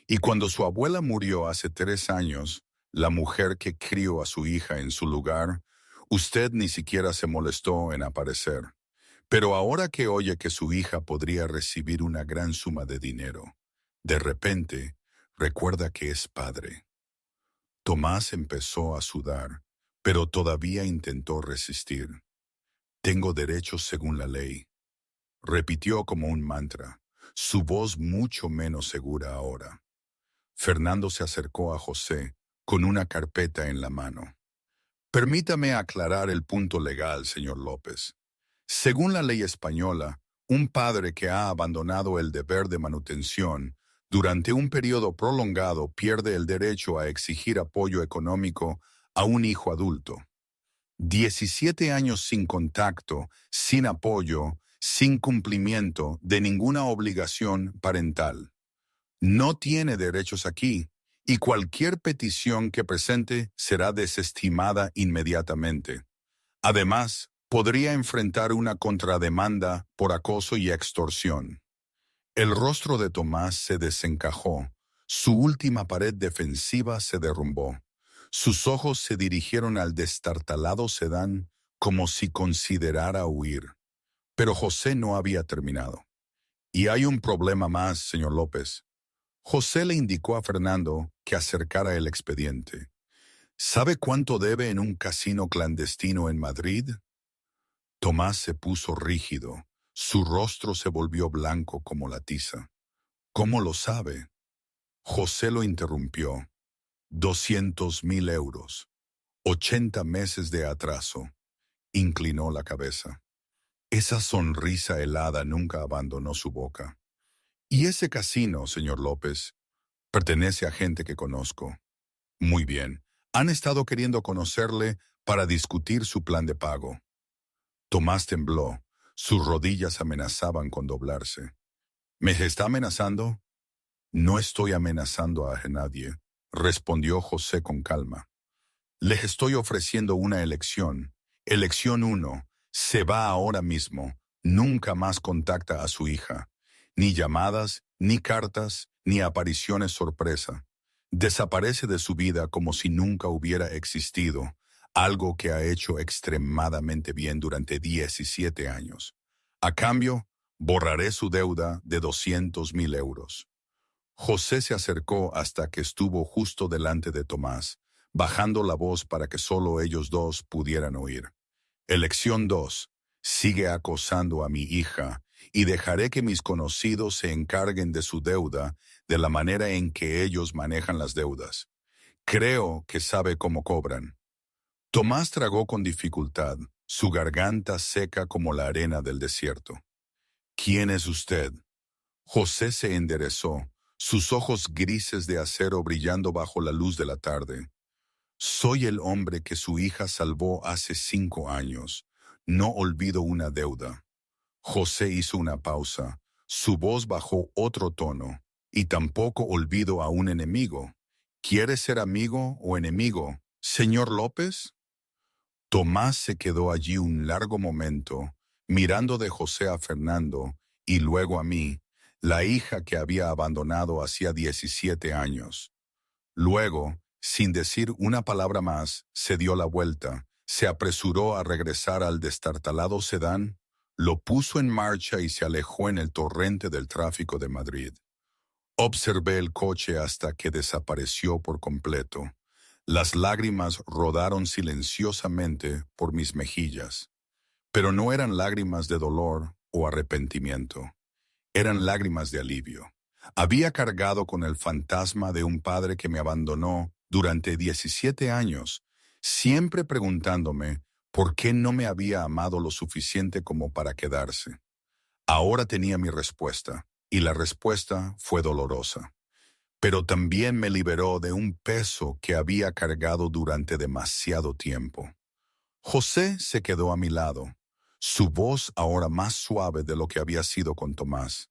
Y cuando su abuela murió hace 3 años, la mujer que crió a su hija en su lugar, usted ni siquiera se molestó en aparecer. Pero ahora que oye que su hija podría recibir una gran suma de dinero, de repente recuerda que es padre. Tomás empezó a sudar, pero todavía intentó resistir. Tengo derechos según la ley, repitió como un mantra, su voz mucho menos segura ahora. Fernando se acercó a José con una carpeta en la mano. Permítame aclarar el punto legal, señor López. Según la ley española, un padre que ha abandonado el deber de manutención durante un periodo prolongado pierde el derecho a exigir apoyo económico a un hijo adulto. 17 años sin contacto, sin apoyo, sin cumplimiento de ninguna obligación parental. No tiene derechos aquí y cualquier petición que presente será desestimada inmediatamente. Además, podría enfrentar una contrademanda por acoso y extorsión. El rostro de Tomás se desencajó, su última pared defensiva se derrumbó. Sus ojos se dirigieron al destartalado sedán como si considerara huir. Pero José no había terminado. Y hay un problema más, señor López. José le indicó a Fernando que acercara el expediente. ¿Sabe cuánto debe en un casino clandestino en Madrid? Tomás se puso rígido. Su rostro se volvió blanco como la tiza. ¿Cómo lo sabe? José lo interrumpió. 200.000 euros. 80 meses de atraso. Inclinó la cabeza. Esa sonrisa helada nunca abandonó su boca. ¿Y ese casino, señor López? Pertenece a gente que conozco. Muy bien. Han estado queriendo conocerle para discutir su plan de pago. Tomás tembló. Sus rodillas amenazaban con doblarse. ¿Me está amenazando? No estoy amenazando a nadie, respondió José con calma. Les estoy ofreciendo una elección. Elección 1. Se va ahora mismo. Nunca más contacta a su hija. Ni llamadas, ni cartas, ni apariciones sorpresa. Desaparece de su vida como si nunca hubiera existido, algo que ha hecho extremadamente bien durante 17 años. A cambio, borraré su deuda de 200.000 euros. José se acercó hasta que estuvo justo delante de Tomás, bajando la voz para que solo ellos dos pudieran oír. Elección 2. Sigue acosando a mi hija y dejaré que mis conocidos se encarguen de su deuda de la manera en que ellos manejan las deudas. Creo que sabe cómo cobran. Tomás tragó con dificultad, su garganta seca como la arena del desierto. ¿Quién es usted? José se enderezó, sus ojos grises de acero brillando bajo la luz de la tarde. Soy el hombre que su hija salvó hace 5 años. No olvido una deuda. José hizo una pausa. Su voz bajó otro tono. Y tampoco olvido a un enemigo. ¿Quiere ser amigo o enemigo, señor López? Tomás se quedó allí un largo momento, mirando de José a Fernando y luego a mí, la hija que había abandonado hacía 17 años. Luego, sin decir una palabra más, se dio la vuelta, se apresuró a regresar al destartalado sedán, lo puso en marcha y se alejó en el torrente del tráfico de Madrid. Observé el coche hasta que desapareció por completo. Las lágrimas rodaron silenciosamente por mis mejillas, pero no eran lágrimas de dolor o arrepentimiento. Eran lágrimas de alivio. Había cargado con el fantasma de un padre que me abandonó durante 17 años, siempre preguntándome por qué no me había amado lo suficiente como para quedarse. Ahora tenía mi respuesta, y la respuesta fue dolorosa. Pero también me liberó de un peso que había cargado durante demasiado tiempo. José se quedó a mi lado, su voz ahora más suave de lo que había sido con Tomás.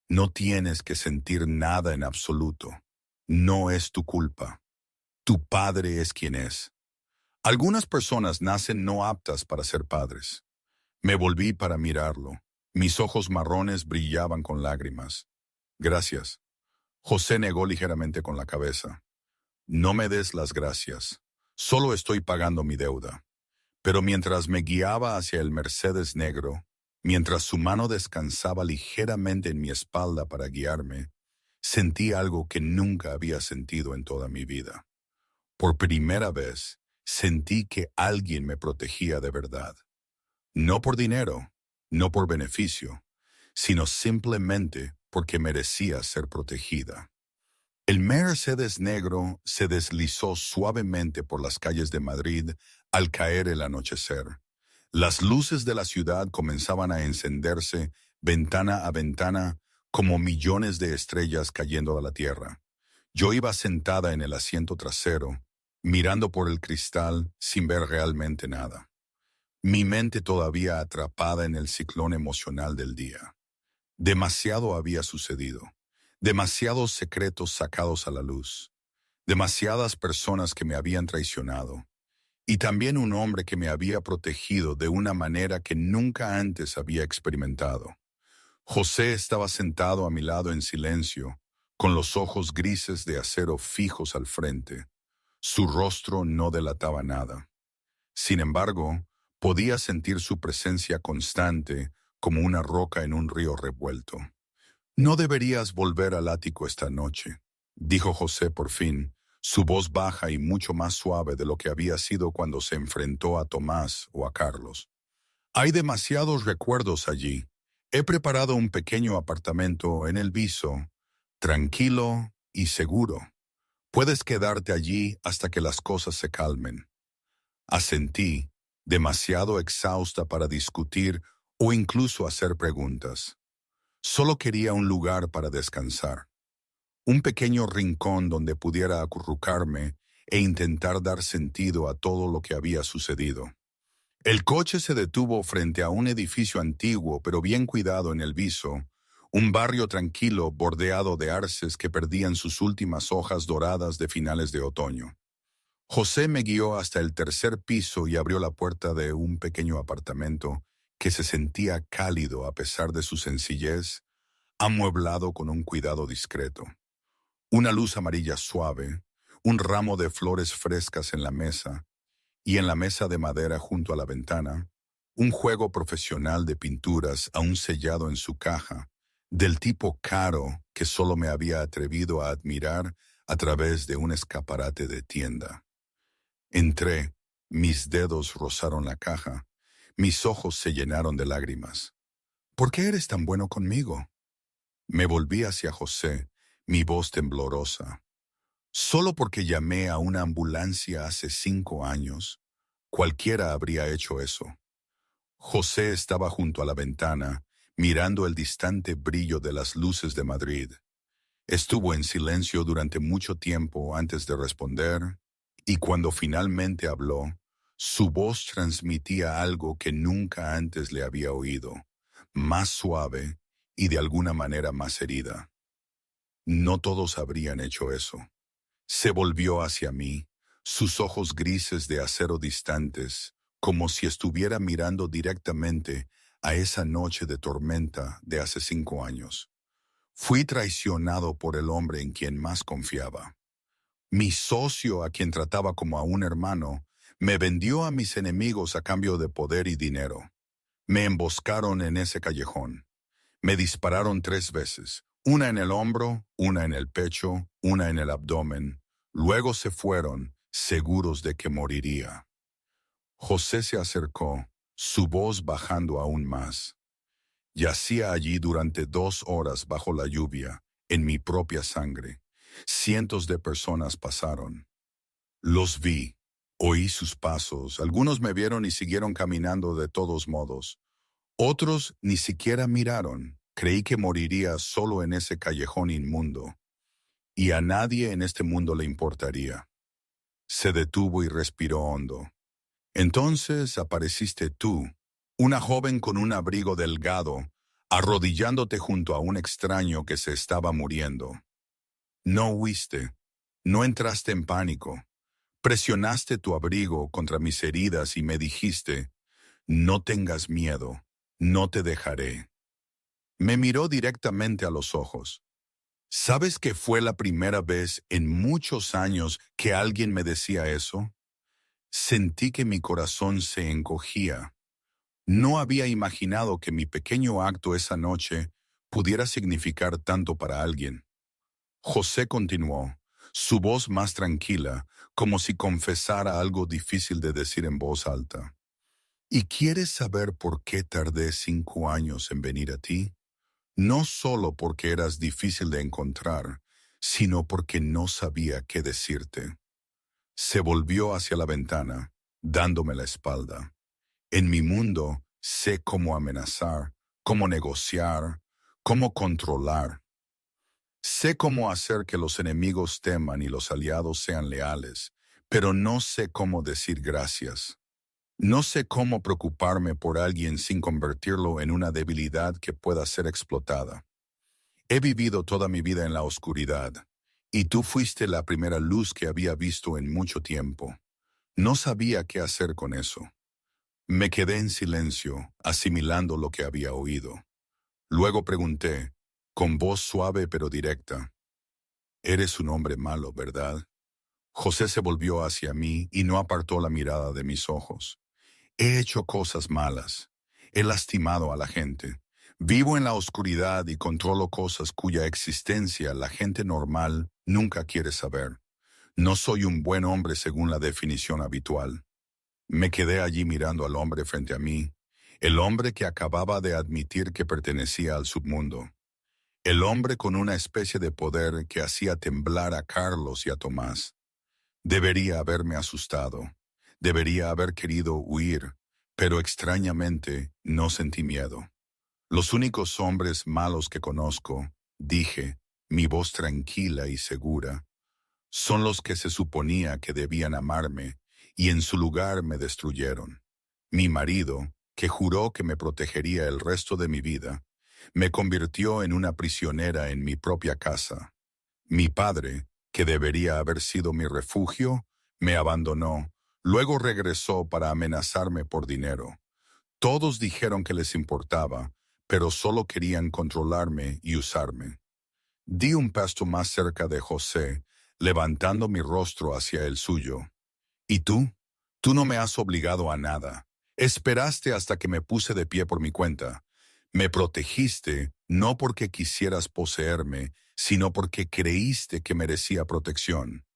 No tienes que sentir nada en absoluto. No es tu culpa. Tu padre es quien es. Algunas personas nacen no aptas para ser padres. Me volví para mirarlo. Mis ojos marrones brillaban con lágrimas. Gracias. José negó ligeramente con la cabeza. No me des las gracias. Solo estoy pagando mi deuda. Pero mientras me guiaba hacia el Mercedes negro, mientras su mano descansaba ligeramente en mi espalda para guiarme, sentí algo que nunca había sentido en toda mi vida. Por primera vez, sentí que alguien me protegía de verdad. No por dinero, no por beneficio, sino simplemente porque merecía ser protegida. El Mercedes negro se deslizó suavemente por las calles de Madrid al caer el anochecer. Las luces de la ciudad comenzaban a encenderse ventana a ventana como millones de estrellas cayendo a la tierra. Yo iba sentada en el asiento trasero, mirando por el cristal sin ver realmente nada. Mi mente todavía atrapada en el ciclón emocional del día. Demasiado había sucedido. Demasiados secretos sacados a la luz. Demasiadas personas que me habían traicionado. Y también un hombre que me había protegido de una manera que nunca antes había experimentado. José estaba sentado a mi lado en silencio, con los ojos grises de acero fijos al frente. Su rostro no delataba nada. Sin embargo, podía sentir su presencia constante como una roca en un río revuelto. No deberías volver al ático esta noche, dijo José por fin, su voz baja y mucho más suave de lo que había sido cuando se enfrentó a Tomás o a Carlos. Hay demasiados recuerdos allí. He preparado un pequeño apartamento en el Viso, tranquilo y seguro. Puedes quedarte allí hasta que las cosas se calmen. Asentí, demasiado exhausta para discutir o incluso hacer preguntas. Solo quería un lugar para descansar, un pequeño rincón donde pudiera acurrucarme e intentar dar sentido a todo lo que había sucedido. El coche se detuvo frente a un edificio antiguo pero bien cuidado en el Viso, un barrio tranquilo bordeado de arces que perdían sus últimas hojas doradas de finales de otoño. José me guió hasta el tercer piso y abrió la puerta de un pequeño apartamento que se sentía cálido a pesar de su sencillez, amueblado con un cuidado discreto. Una luz amarilla suave, un ramo de flores frescas en la mesa, y en la mesa de madera junto a la ventana, un juego profesional de pinturas aún sellado en su caja, del tipo caro que solo me había atrevido a admirar a través de un escaparate de tienda. Entré, mis dedos rozaron la caja, mis ojos se llenaron de lágrimas. ¿Por qué eres tan bueno conmigo? Me volví hacia José, mi voz temblorosa. Solo porque llamé a una ambulancia hace 5 años, cualquiera habría hecho eso. José estaba junto a la ventana, mirando el distante brillo de las luces de Madrid. Estuvo en silencio durante mucho tiempo antes de responder, y cuando finalmente habló, su voz transmitía algo que nunca antes le había oído, más suave y de alguna manera más herida. No todos habrían hecho eso. Se volvió hacia mí, sus ojos grises de acero distantes, como si estuviera mirando directamente a esa noche de tormenta de hace 5 años. Fui traicionado por el hombre en quien más confiaba. Mi socio, a quien trataba como a un hermano, me vendió a mis enemigos a cambio de poder y dinero. Me emboscaron en ese callejón. Me dispararon 3 veces, una en el hombro, una en el pecho, una en el abdomen. Luego se fueron, seguros de que moriría. José se acercó, su voz bajando aún más. Yacía allí durante 2 horas bajo la lluvia, en mi propia sangre. Cientos de personas pasaron. Los vi, oí sus pasos, algunos me vieron y siguieron caminando de todos modos. Otros ni siquiera miraron, creí que moriría solo en ese callejón inmundo. Y a nadie en este mundo le importaría. Se detuvo y respiró hondo. Entonces apareciste tú, una joven con un abrigo delgado, arrodillándote junto a un extraño que se estaba muriendo. No huiste, no entraste en pánico, Presionaste tu abrigo contra mis heridas y me dijiste, no tengas miedo, no te dejaré. Me miró directamente a los ojos. ¿Sabes que fue la primera vez en muchos años que alguien me decía eso? Sentí que mi corazón se encogía. No había imaginado que mi pequeño acto esa noche pudiera significar tanto para alguien. José continuó, su voz más tranquila, como si confesara algo difícil de decir en voz alta. ¿Y quieres saber por qué tardé 5 años en venir a ti? No solo porque eras difícil de encontrar, sino porque no sabía qué decirte. Se volvió hacia la ventana, dándome la espalda. En mi mundo sé cómo amenazar, cómo negociar, cómo controlar. Sé cómo hacer que los enemigos teman y los aliados sean leales, pero no sé cómo decir gracias. No sé cómo preocuparme por alguien sin convertirlo en una debilidad que pueda ser explotada. He vivido toda mi vida en la oscuridad, y tú fuiste la primera luz que había visto en mucho tiempo. No sabía qué hacer con eso. Me quedé en silencio, asimilando lo que había oído. Luego pregunté, con voz suave pero directa, «Eres un hombre malo, ¿verdad?» José se volvió hacia mí y no apartó la mirada de mis ojos. He hecho cosas malas. He lastimado a la gente. Vivo en la oscuridad y controlo cosas cuya existencia la gente normal nunca quiere saber. No soy un buen hombre según la definición habitual. Me quedé allí mirando al hombre frente a mí, el hombre que acababa de admitir que pertenecía al submundo. El hombre con una especie de poder que hacía temblar a Carlos y a Tomás. Debería haberme asustado. Debería haber querido huir, pero extrañamente no sentí miedo. Los únicos hombres malos que conozco, dije, mi voz tranquila y segura, son los que se suponía que debían amarme y en su lugar me destruyeron. Mi marido, que juró que me protegería el resto de mi vida, me convirtió en una prisionera en mi propia casa. Mi padre, que debería haber sido mi refugio, me abandonó, luego regresó para amenazarme por dinero. Todos dijeron que les importaba, pero solo querían controlarme y usarme. Di un paso más cerca de José, levantando mi rostro hacia el suyo. ¿Y tú? Tú no me has obligado a nada. Esperaste hasta que me puse de pie por mi cuenta. Me protegiste no porque quisieras poseerme, sino porque creíste que merecía protección.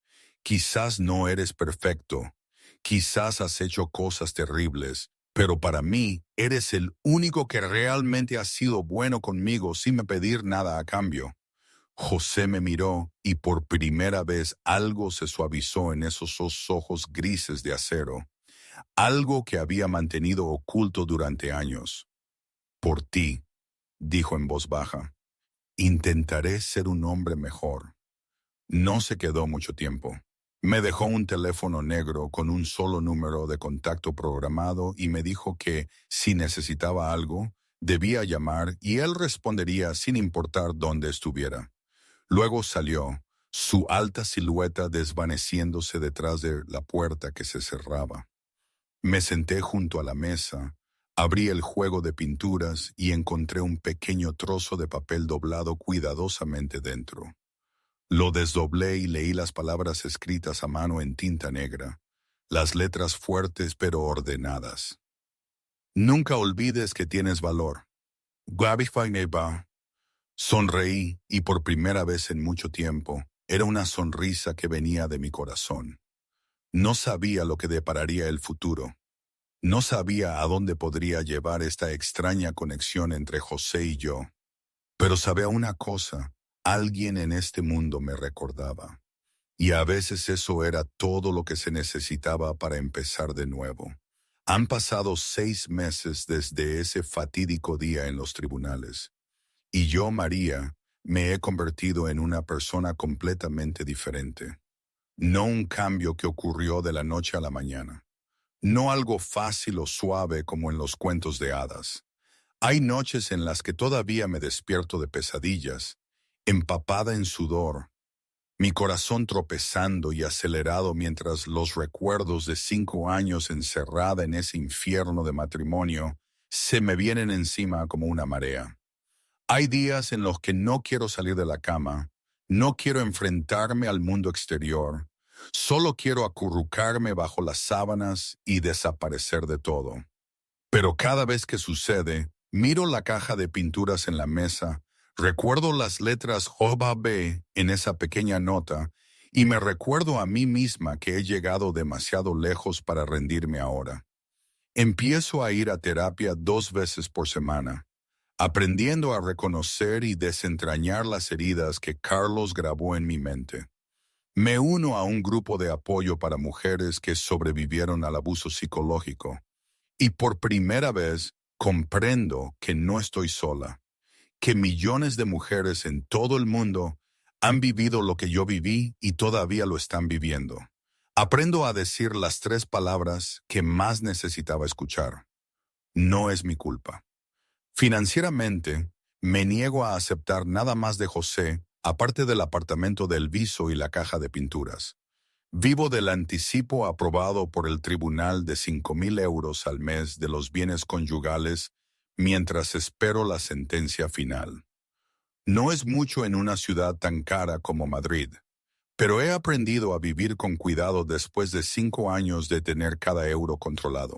Quizás no eres perfecto, quizás has hecho cosas terribles, pero para mí eres el único que realmente ha sido bueno conmigo sin me pedir nada a cambio. José me miró y por primera vez algo se suavizó en esos dos ojos grises de acero, algo que había mantenido oculto durante años. Por ti, dijo en voz baja, intentaré ser un hombre mejor. No se quedó mucho tiempo. Me dejó un teléfono negro con un solo número de contacto programado y me dijo que, si necesitaba algo, debía llamar y él respondería sin importar dónde estuviera. Luego salió, su alta silueta desvaneciéndose detrás de la puerta que se cerraba. Me senté junto a la mesa, abrí el juego de pinturas y encontré un pequeño trozo de papel doblado cuidadosamente dentro. Lo desdoblé y leí las palabras escritas a mano en tinta negra, las letras fuertes pero ordenadas. Nunca olvides que tienes valor. Gabify Neba. Sonreí y por primera vez en mucho tiempo, era una sonrisa que venía de mi corazón. No sabía lo que depararía el futuro. No sabía a dónde podría llevar esta extraña conexión entre José y yo. Pero sabía una cosa, alguien en este mundo me recordaba. Y a veces eso era todo lo que se necesitaba para empezar de nuevo. Han pasado 6 meses desde ese fatídico día en los tribunales. Y yo, María, me he convertido en una persona completamente diferente. No un cambio que ocurrió de la noche a la mañana. No algo fácil o suave como en los cuentos de hadas. Hay noches en las que todavía me despierto de pesadillas, empapada en sudor, mi corazón tropezando y acelerado mientras los recuerdos de 5 años encerrada en ese infierno de matrimonio se me vienen encima como una marea. Hay días en los que no quiero salir de la cama, no quiero enfrentarme al mundo exterior, solo quiero acurrucarme bajo las sábanas y desaparecer de todo. Pero cada vez que sucede, miro la caja de pinturas en la mesa, recuerdo las letras Joba B en esa pequeña nota y me recuerdo a mí misma que he llegado demasiado lejos para rendirme ahora. Empiezo a ir a terapia 2 veces por semana, aprendiendo a reconocer y desentrañar las heridas que Carlos grabó en mi mente. Me uno a un grupo de apoyo para mujeres que sobrevivieron al abuso psicológico y por primera vez comprendo que no estoy sola, que millones de mujeres en todo el mundo han vivido lo que yo viví y todavía lo están viviendo. Aprendo a decir las 3 palabras que más necesitaba escuchar. No es mi culpa. Financieramente, me niego a aceptar nada más de José, aparte del apartamento del viso y la caja de pinturas. Vivo del anticipo aprobado por el tribunal de 5,000 euros al mes de los bienes conyugales mientras espero la sentencia final. No es mucho en una ciudad tan cara como Madrid, pero he aprendido a vivir con cuidado después de 5 años de tener cada euro controlado.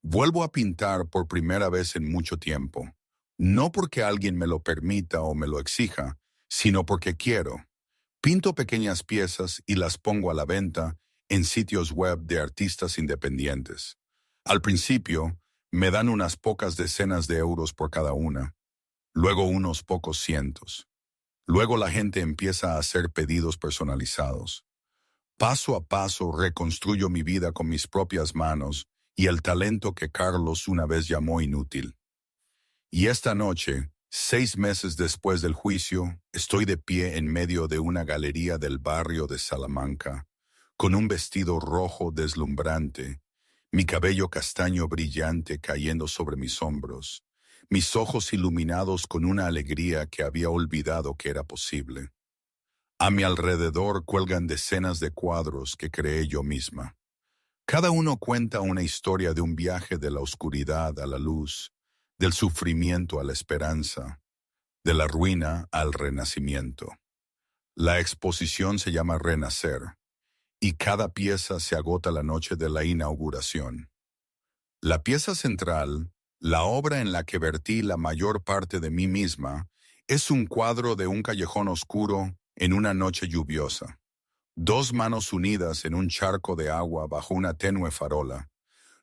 Vuelvo a pintar por primera vez en mucho tiempo, no porque alguien me lo permita o me lo exija, sino porque quiero. Pinto pequeñas piezas y las pongo a la venta en sitios web de artistas independientes. Al principio, me dan unas pocas decenas de euros por cada una, luego unos pocos cientos. Luego la gente empieza a hacer pedidos personalizados. Paso a paso reconstruyo mi vida con mis propias manos y el talento que Carlos una vez llamó inútil. Y esta noche, 6 meses después del juicio, estoy de pie en medio de una galería del barrio de Salamanca, con un vestido rojo deslumbrante, mi cabello castaño brillante cayendo sobre mis hombros, mis ojos iluminados con una alegría que había olvidado que era posible. A mi alrededor cuelgan decenas de cuadros que creé yo misma. Cada uno cuenta una historia de un viaje de la oscuridad a la luz, del sufrimiento a la esperanza, de la ruina al renacimiento. La exposición se llama Renacer, y cada pieza se agota la noche de la inauguración. La pieza central, la obra en la que vertí la mayor parte de mí misma, es un cuadro de un callejón oscuro en una noche lluviosa. 2 manos unidas en un charco de agua bajo una tenue farola.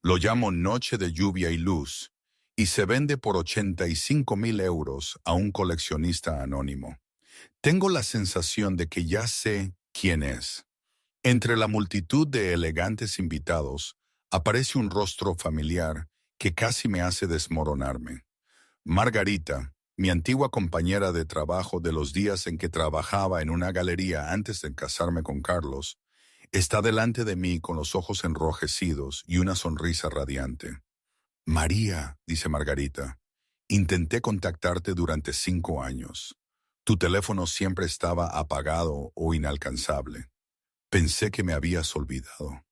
Lo llamo Noche de Lluvia y Luz, y se vende por 85,000 euros a un coleccionista anónimo. Tengo la sensación de que ya sé quién es. Entre la multitud de elegantes invitados, aparece un rostro familiar que casi me hace desmoronarme. Margarita, mi antigua compañera de trabajo de los días en que trabajaba en una galería antes de casarme con Carlos, está delante de mí con los ojos enrojecidos y una sonrisa radiante. María, dice Margarita, intenté contactarte durante 5 años. Tu teléfono siempre estaba apagado o inalcanzable. Pensé que me habías olvidado.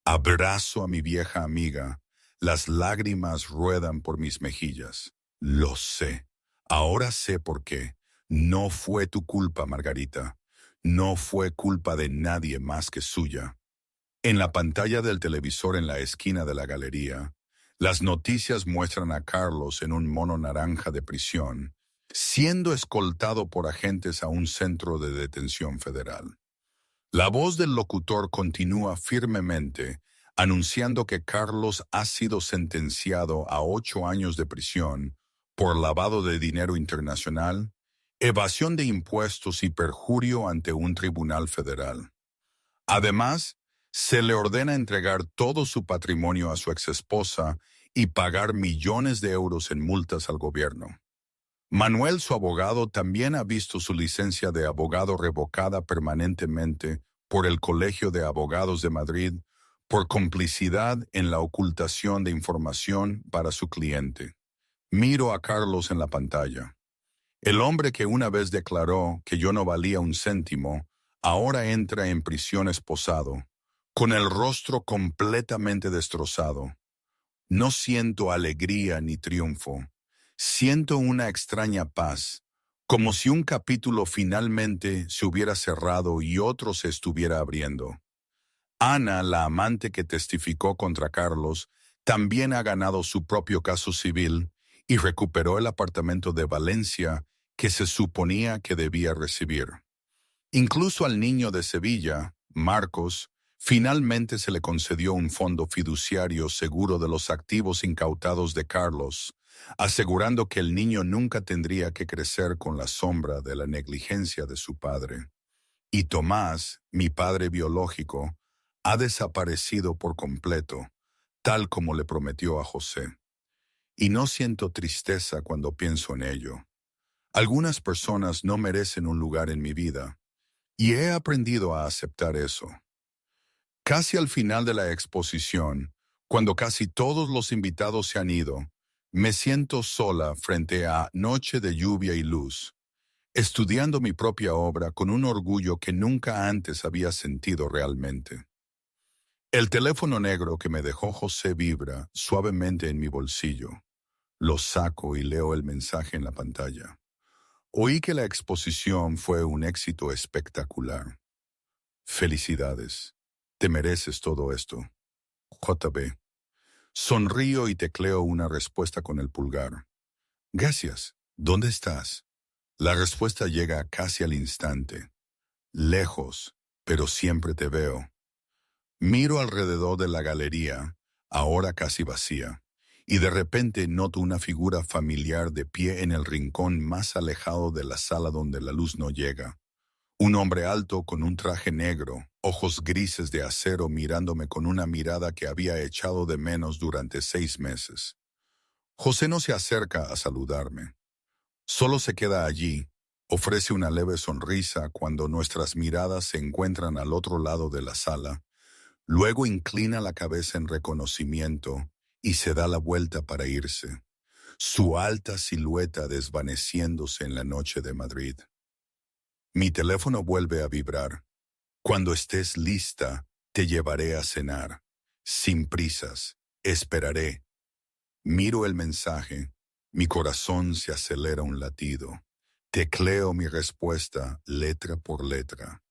Abrazo a mi vieja amiga. Las lágrimas ruedan por mis mejillas. Lo sé. Ahora sé por qué. No fue tu culpa, Margarita. No fue culpa de nadie más que suya. En la pantalla del televisor en la esquina de la galería, las noticias muestran a Carlos en un mono naranja de prisión, siendo escoltado por agentes a un centro de detención federal. La voz del locutor continúa firmemente, anunciando que Carlos ha sido sentenciado a 8 años de prisión por lavado de dinero internacional, evasión de impuestos y perjurio ante un tribunal federal. Además, se le ordena entregar todo su patrimonio a su exesposa y pagar millones de euros en multas al gobierno. Manuel, su abogado, también ha visto su licencia de abogado revocada permanentemente por el Colegio de Abogados de Madrid por complicidad en la ocultación de información para su cliente. Miro a Carlos en la pantalla. El hombre que una vez declaró que yo no valía un céntimo, Ahora entra en prisión esposado, con el rostro completamente destrozado. No siento alegría ni triunfo. Siento una extraña paz, como si un capítulo finalmente se hubiera cerrado y otro se estuviera abriendo. Ana, la amante que testificó contra Carlos, también ha ganado su propio caso civil y recuperó el apartamento de Valencia que se suponía que debía recibir. Incluso al niño de Sevilla, Marcos, finalmente se le concedió un fondo fiduciario seguro de los activos incautados de Carlos, asegurando que el niño nunca tendría que crecer con la sombra de la negligencia de su padre. Y Tomás, mi padre biológico, ha desaparecido por completo, tal como le prometió a José. Y no siento tristeza cuando pienso en ello. Algunas personas no merecen un lugar en mi vida, y he aprendido a aceptar eso. Casi al final de la exposición, cuando casi todos los invitados se han ido, me siento sola frente a Noche de lluvia y luz, estudiando mi propia obra con un orgullo que nunca antes había sentido realmente. El teléfono negro que me dejó José vibra suavemente en mi bolsillo. Lo saco y leo el mensaje en la pantalla. Oí que la exposición fue un éxito espectacular. Felicidades. Te mereces todo esto. JB. Sonrío y tecleo una respuesta con el pulgar. Gracias. ¿Dónde estás? La respuesta llega casi al instante. Lejos, pero siempre te veo. Miro alrededor de la galería, ahora casi vacía, y de repente noto una figura familiar de pie en el rincón más alejado de la sala donde la luz no llega. Un hombre alto con un traje negro, ojos grises de acero mirándome con una mirada que había echado de menos durante 6 meses. José no se acerca a saludarme. Solo se queda allí, ofrece una leve sonrisa cuando nuestras miradas se encuentran al otro lado de la sala. Luego inclina la cabeza en reconocimiento y se da la vuelta para irse, su alta silueta desvaneciéndose en la noche de Madrid. Mi teléfono vuelve a vibrar. Cuando estés lista, te llevaré a cenar. Sin prisas, esperaré. Miro el mensaje. Mi corazón se acelera un latido. Tecleo mi respuesta letra por letra.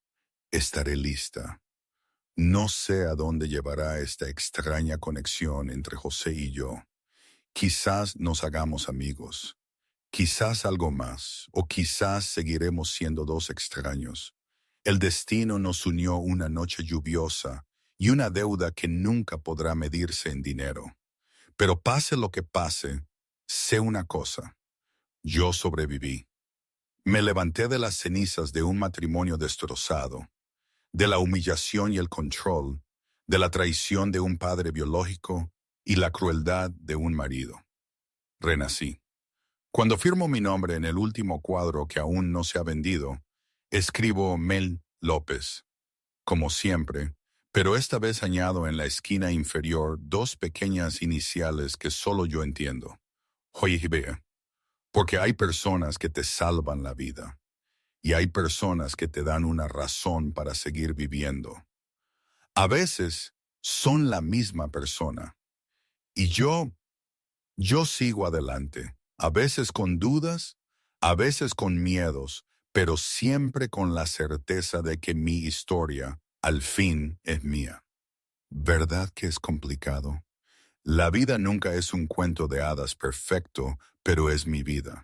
Estaré lista. No sé a dónde llevará esta extraña conexión entre José y yo. Quizás nos hagamos amigos. Quizás algo más, o quizás seguiremos siendo dos extraños. El destino nos unió una noche lluviosa y una deuda que nunca podrá medirse en dinero. Pero pase lo que pase, sé una cosa. Yo sobreviví. Me levanté de las cenizas de un matrimonio destrozado, de la humillación y el control, de la traición de un padre biológico y la crueldad de un marido. Renací. Cuando firmo mi nombre en el último cuadro que aún no se ha vendido, escribo Mel López, como siempre, pero esta vez añado en la esquina inferior 2 pequeñas iniciales que solo yo entiendo. JB, porque hay personas que te salvan la vida y hay personas que te dan una razón para seguir viviendo. A veces son la misma persona y yo sigo adelante, a veces con dudas, a veces con miedos, pero siempre con la certeza de que mi historia, al fin, es mía. ¿Verdad que es complicado? La vida nunca es un cuento de hadas perfecto, pero es mi vida.